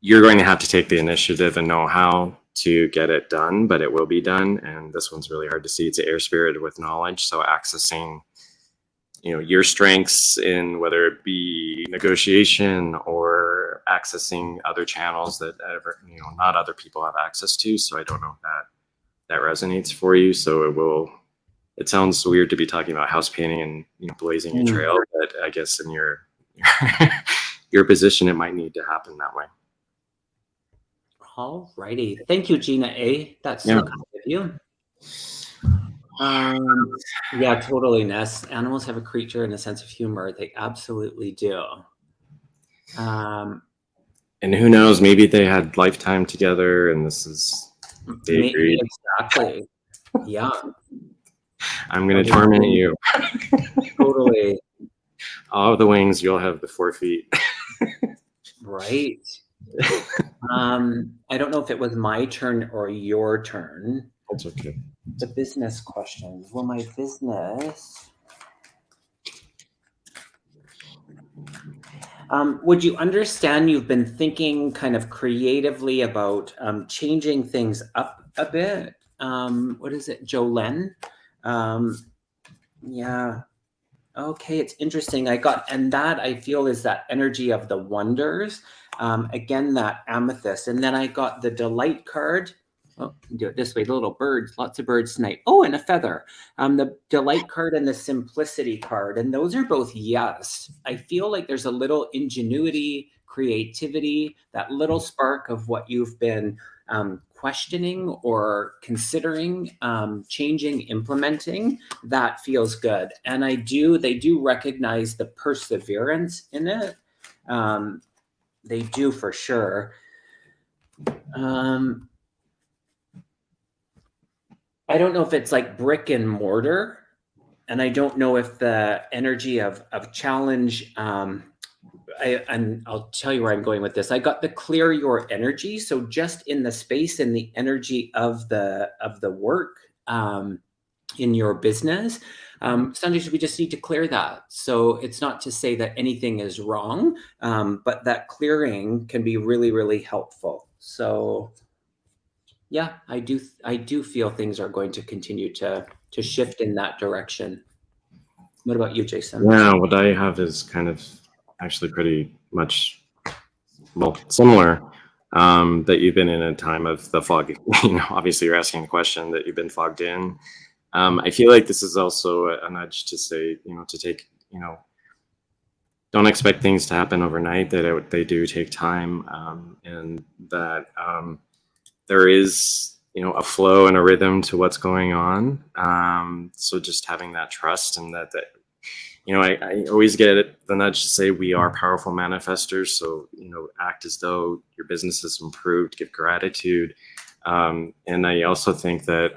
you're going to have to take the initiative and know how to get it done, but it will be done. And this one's really hard to see. It's air spirited with knowledge. So accessing, your strengths in whether it be negotiation or accessing other channels that not other people have access to. So I don't know if that resonates for you. So it sounds weird to be talking about house painting and blazing a trail, but I guess in your your position, it might need to happen that way. All righty. Thank you, Gina A. That's so kind of you. Yeah, totally, Ness. Animals have a creature and a sense of humor. They absolutely do. And who knows? Maybe they had lifetime together, and this is exactly. Yeah. I'm going to torment you. Totally. All of the wings, you'll have the 4 feet. Right. I don't know if it was my turn or your turn. That's okay. The business question. Well, my business. Would you understand you've been thinking kind of creatively about changing things up a bit? What is it, Jolene? Yeah. Okay, it's interesting. And that I feel is that energy of the wonders. Again, that amethyst. And then I got the delight card. Oh, do it this way. Little birds, lots of birds tonight. Oh, and a feather. The delight card and the simplicity card. And those are both yes. I feel like there's a little ingenuity, creativity, that little spark of what you've been questioning or considering changing, implementing. That feels good. And they do recognize the perseverance in it. They do for sure. I don't know if it's like brick and mortar, and I don't know if the energy of challenge. And I'll tell you where I'm going with this. I got the clear your energy. So just in the space and the energy of the work in your business, sometimes we just need to clear that. So it's not to say that anything is wrong, but that clearing can be really, really helpful. So yeah, I do feel things are going to continue to shift in that direction. What about you, Jason? Yeah, what I have is kind of actually pretty much similar. That you've been in a time of the fog. Obviously you're asking the question that you've been fogged in. I feel like this is also a nudge to say, to take, don't expect things to happen overnight. That they do take time, and that there is, a flow and a rhythm to what's going on. So just having that trust, and that I always get the nudge to say we are powerful manifestors. So, act as though your business has improved, give gratitude. And I also think that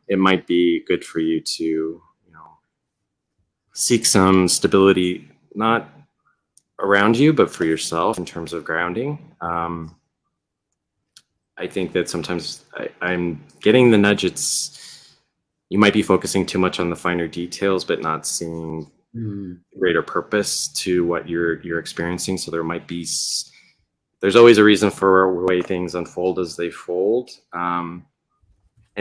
it might be good for you to, seek some stability, not around you, but for yourself in terms of grounding. I think that sometimes I'm getting the nudge. You might be focusing too much on the finer details, but not seeing greater purpose to what you're experiencing. So there's always a reason for the way things unfold as they fold, and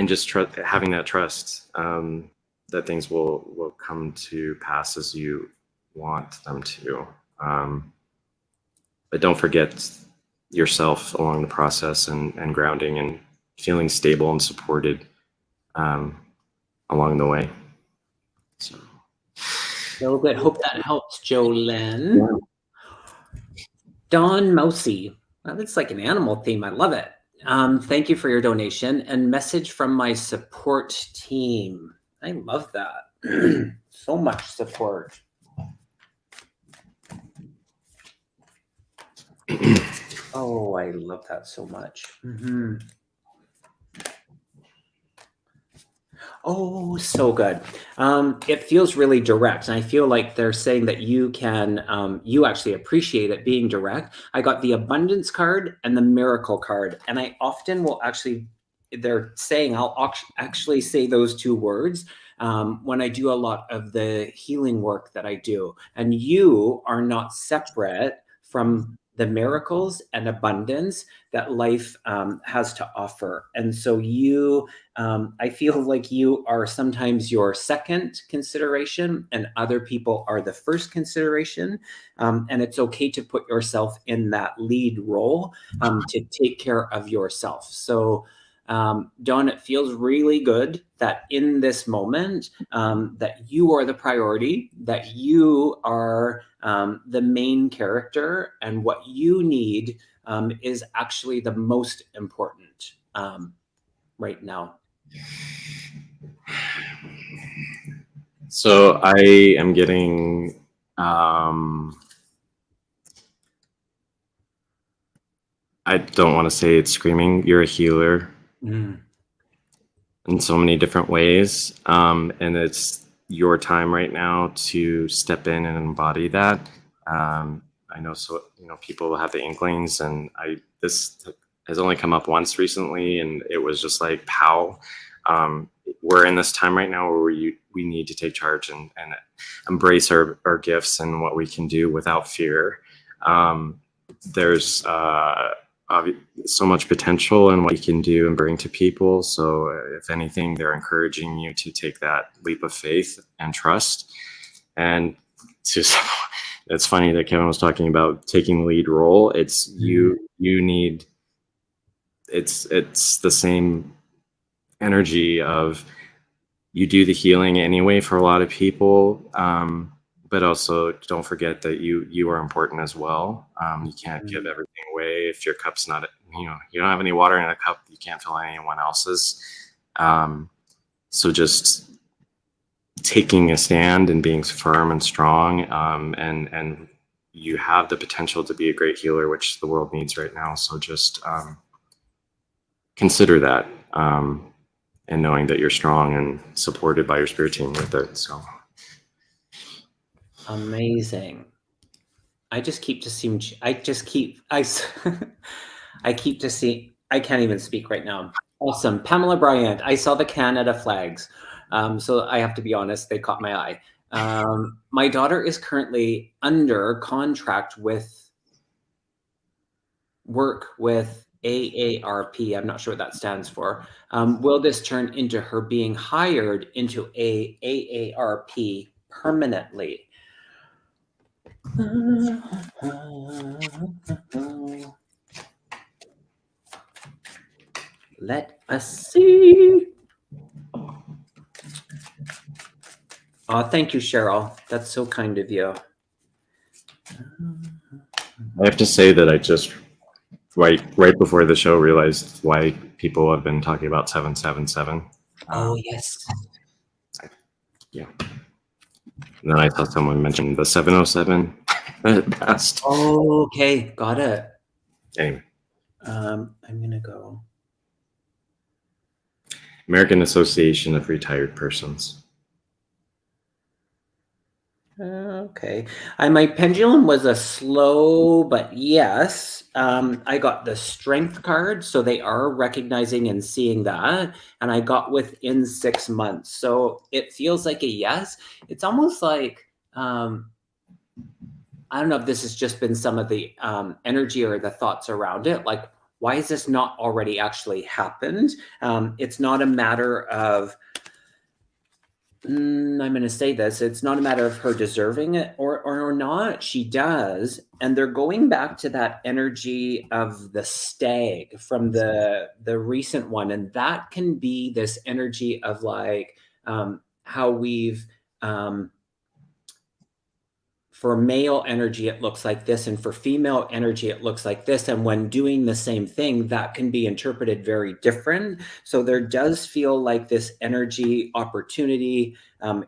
just having that trust that things will come to pass as you want them to. But don't forget yourself along the process, and grounding and feeling stable and supported along the way. So good. Hope that helps, Jolene. Yeah. Don Mousy. Well, that's like an animal theme. I love it. Thank you for your donation and message from my support team. I love that. So much support. Oh, I love that so much. Oh, so good. It feels really direct. And I feel like they're saying that you can, you actually appreciate it being direct. I got the abundance card and the miracle card. And I often will actually, they're saying I'll actually say those two words when I do a lot of the healing work that I do. And you are not separate from the miracles and abundance that life has to offer. And so you, I feel like you are sometimes your second consideration and other people are the first consideration. And it's okay to put yourself in that lead role to take care of yourself. So, Dawn, it feels really good that in this moment, that you are the priority, that you are the main character, and what you need is actually the most important right now. So I am getting I don't want to say it's screaming, you're a healer in so many different ways. And it's your time right now to step in and embody that. I know, so, people will have the inklings, and this has only come up once recently, and it was just like, pow. We're in this time right now where we need to take charge and embrace our gifts and what we can do without fear. There's so much potential in what you can do and bring to people. So if anything, they're encouraging you to take that leap of faith and trust. And it's funny that Kevin was talking about taking the lead role. It's you need, it's the same energy of, you do the healing anyway for a lot of people. But also don't forget that you are important as well. You can't give everything away. If your cup's not, you don't have any water in a cup, you can't fill anyone else's. So just taking a stand and being firm and strong, and you have the potential to be a great healer, which the world needs right now. So just consider that, and knowing that you're strong and supported by your spirit team with it. So amazing. I keep to see, I can't even speak right now. Awesome. Pamela Bryant, I saw the Canada flags. So I have to be honest, they caught my eye. My daughter is currently under contract with work with AARP. I'm not sure what that stands for. Will this turn into her being hired into AARP permanently? Let us see. Oh, thank you, Cheryl. That's so kind of you. I have to say that I just right before the show realized why people have been talking about 777. Oh, yes. Yeah. And then I saw someone mention the 707 that passed. Oh, okay. Got it. Anyway. I'm going to go. American Association of Retired Persons. Okay. My pendulum was a slow, but yes. I got the strength card, so they are recognizing and seeing that. And I got within 6 months. So it feels like a yes. It's almost like, I don't know if this has just been some of the energy or the thoughts around it. Like, why has this not already actually happened? It's not a matter of, I'm going to say this. It's not a matter of her deserving it or not. She does. And they're going back to that energy of the stag from the recent one. And that can be this energy of like how we've for male energy, it looks like this, and for female energy, it looks like this. And when doing the same thing, that can be interpreted very different. So there does feel like this energy opportunity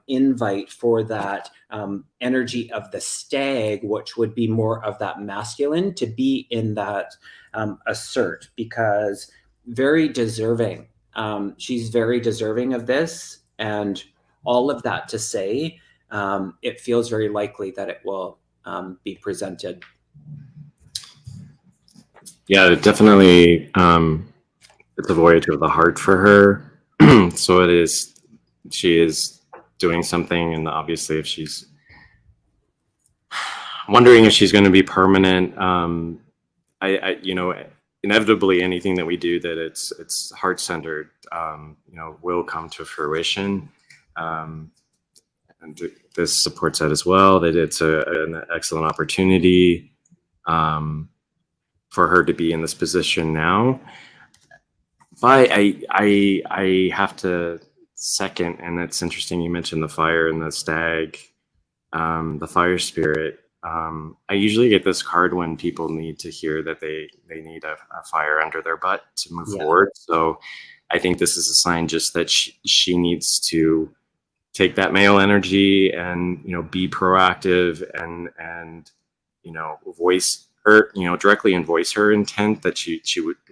invite for that energy of the stag, which would be more of that masculine, to be in that assert, because very deserving. She's very deserving of this, and all of that to say, it feels very likely that it will be presented. Yeah, definitely. It's a voyage of the heart for her. So it is. She is doing something, and obviously, if she's wondering if she's going to be permanent, you know, inevitably anything that we do that it's heart centered, you know, will come to fruition. And this supports that as well. That it's an excellent opportunity for her to be in this position now. But I have to second, and it's interesting you mentioned the fire and the stag, the fire spirit. I usually get this card when people need to hear that they need a fire under their butt to move forward. So I think this is a sign just that she needs to take that male energy and, you know, be proactive and you know, voice her, you know, directly and voice her intent that she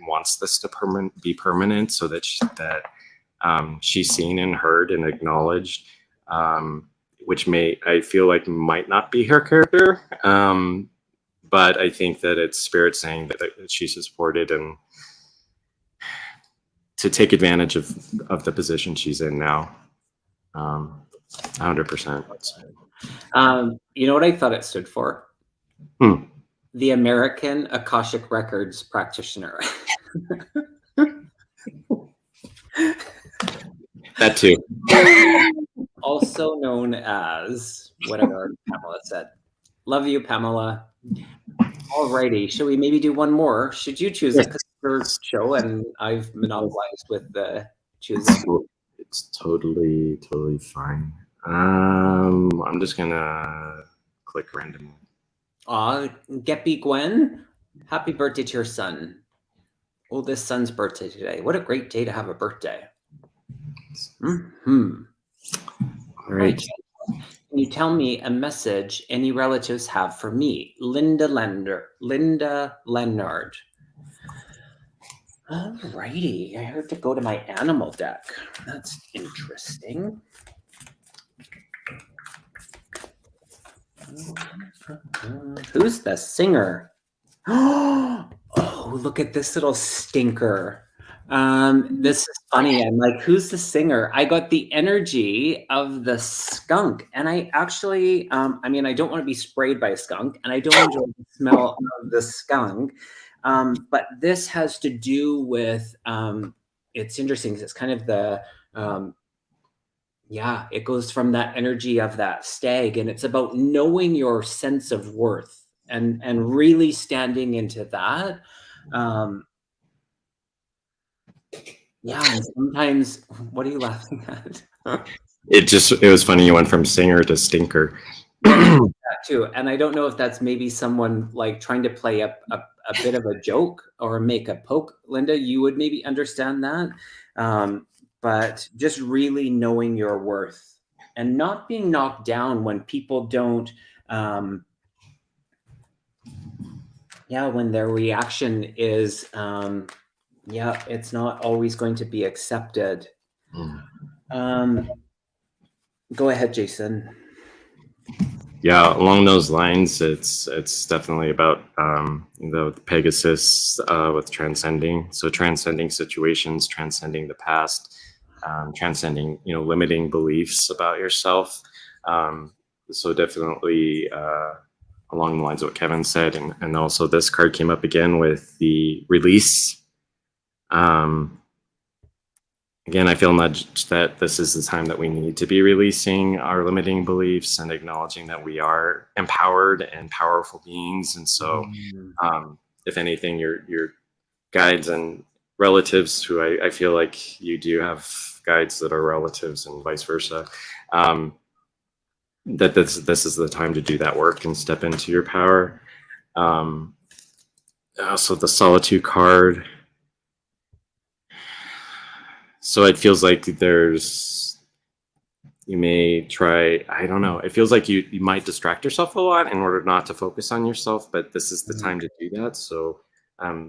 wants this to be permanent, so that she's seen and heard and acknowledged, which I feel like might not be her character, but I think that it's spirit saying that she's supported and to take advantage of the position she's in now. 100%. You know what I thought it stood for? The American Akashic Records practitioner. That too. Also known as whatever Pamela said. Love you, Pamela. Alrighty, shall we maybe do one more? Should you choose it? Because it's your show and I've monopolized with the choosing. It's totally fine. I'm just gonna click random. Geppy Gwen, happy birthday to your son. Oldest son's birthday today. What a great day to have a birthday. All right. Can you tell me a message any relatives have for me? Linda Leonard. All righty. I heard to go to my animal deck. That's interesting. Who's the singer? Oh, look at this little stinker. This is funny. I'm like, who's the singer? I got the energy of the skunk. And I actually, I mean, I don't want to be sprayed by a skunk, and I don't enjoy the smell of the skunk. But this has to do with, it's interesting because it's kind of the, yeah, it goes from that energy of that stag, and it's about knowing your sense of worth and really standing into that. Yeah, and sometimes, what are you laughing at? It was funny you went from singer to stinker. That too, and I don't know if that's maybe someone like trying to play a bit of a joke or make a poke. Linda, you would maybe understand that. But just really knowing your worth and not being knocked down when people don't, when their reaction is, it's not always going to be accepted. Go ahead, Jason. Yeah, along those lines, it's definitely about the Pegasus with transcending. So transcending situations, transcending the past, transcending, you know, limiting beliefs about yourself. So definitely along the lines of what Kevin said, and also this card came up again with the release. Again, I feel nudged that this is the time that we need to be releasing our limiting beliefs and acknowledging that we are empowered and powerful beings. And so, if anything, your guides and relatives, who I feel like you do have guides that are relatives and vice versa, that this is the time to do that work and step into your power. Also the Solitude card. So it feels like you may try, I don't know, it feels like you might distract yourself a lot in order not to focus on yourself, but this is the time to do that. So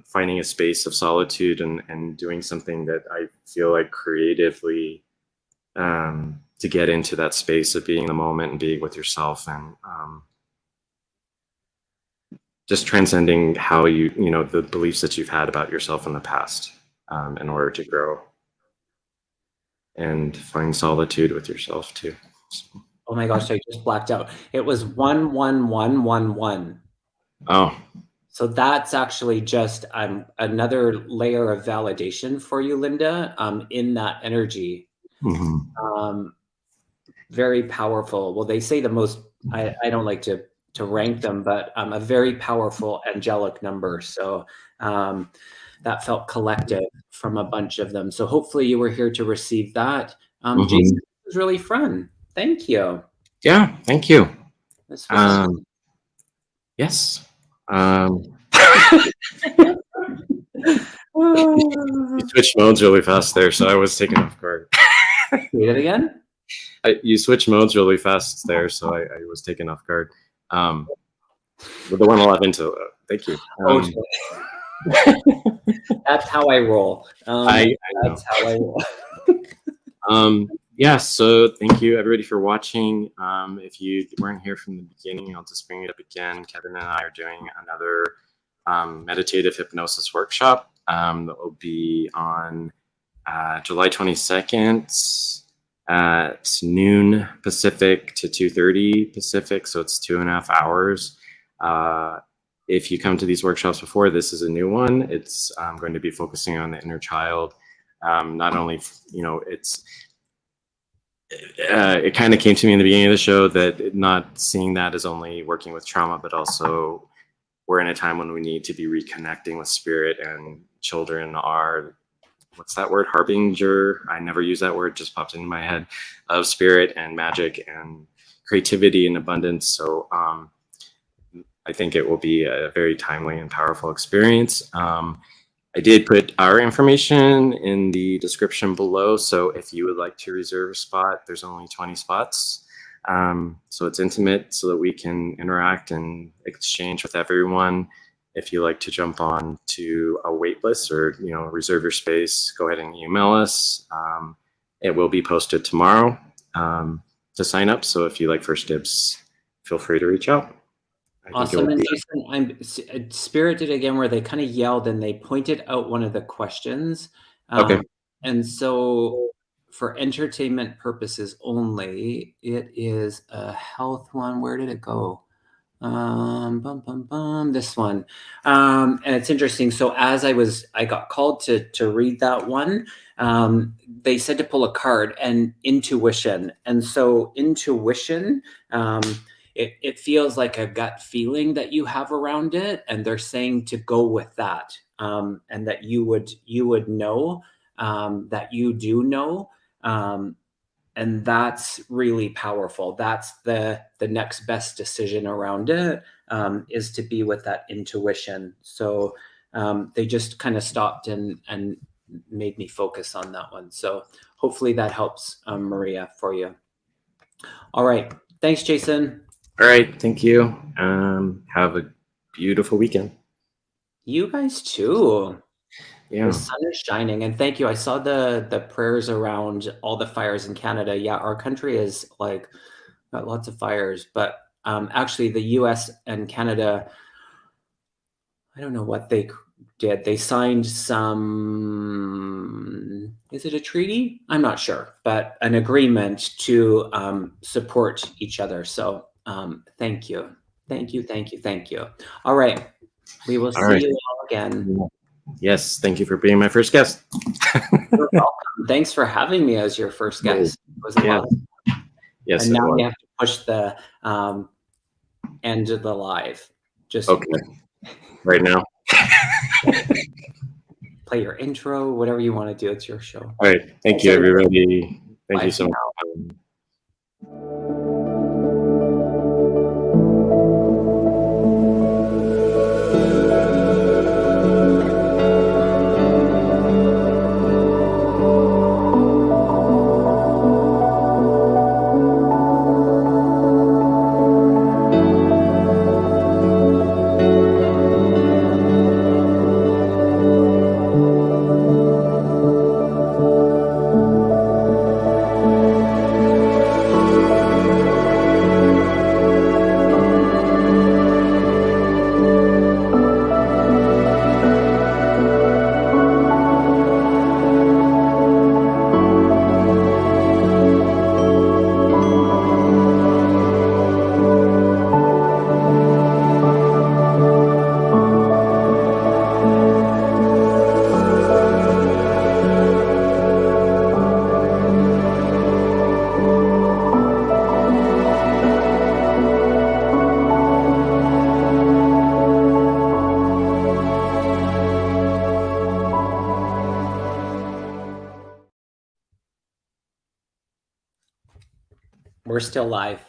finding a space of solitude and doing something that I feel like creatively to get into that space of being in the moment and being with yourself, and just transcending how the beliefs that you've had about yourself in the past in order to grow and find solitude with yourself too. So. Oh my gosh, I just blacked out. It was 11111. Oh. So that's actually just another layer of validation for you, Linda, in that energy. Mm-hmm. Very powerful. Well, they say the most, I don't like to rank them, but a very powerful angelic number. So that felt collective from a bunch of them. So hopefully you were here to receive that. Jason, it was really fun. Thank you. Yeah, thank you. This was yes. You switched modes really fast there, so I was taken off guard. Say it again? You switched modes really fast there, so I was taken off guard. With the 111, so thank you. That's how I roll. That's how I roll. Yeah, so thank you everybody for watching. If you weren't here from the beginning, I'll just bring it up again. Kevin and I are doing another meditative hypnosis workshop that will be on July 22nd at noon Pacific to 2:30 Pacific, so it's 2.5 hours. If you come to these workshops before, this is a new one. It's going to be focusing on the inner child. Not only, it kind of came to me in the beginning of the show that not seeing that as only working with trauma, but also we're in a time when we need to be reconnecting with spirit, and children are, what's that word? Harbinger. I never use that word, just popped into my head, of spirit and magic and creativity and abundance. So I think it will be a very timely and powerful experience. I did put our information in the description below, so if you would like to reserve a spot, there's only 20 spots. So it's intimate so that we can interact and exchange with everyone. If you like to jump on to a wait list or reserve your space, go ahead and email us. It will be posted tomorrow to sign up, so if you like first dibs, feel free to reach out. Awesome. And Jason, Spirit did again where they kind of yelled and they pointed out one of the questions. Okay. And so for entertainment purposes only, it is a health one. Where did it go? This one. And it's interesting. So as I got called to read that one, they said to pull a card, and intuition. And so intuition, it feels like a gut feeling that you have around it, and they're saying to go with that, and that you would know, that you do know, and that's really powerful. That's the next best decision around it, is to be with that intuition. So they just kind of stopped and made me focus on that one. So hopefully that helps, Maria, for you. All right. Thanks, Jason. All right, thank you. Have a beautiful weekend. You guys too. Yeah. The sun is shining, and thank you. I saw the prayers around all the fires in Canada. Yeah, our country is like got lots of fires, but actually the US and Canada, I don't know what they did. They signed some, is it a treaty? I'm not sure, but an agreement to support each other. So thank you. Thank you. Thank you. Thank you. All right. We will see you all again. Yes. Thank you for being my first guest. You're welcome. Thanks for having me as your first guest. It was a lot of fun. Yes. And now we have to push the end of the live. Just okay. Right now. Play your intro, whatever you want to do. It's your show. All right. Thank you, everybody. Thank you so much. we're still live.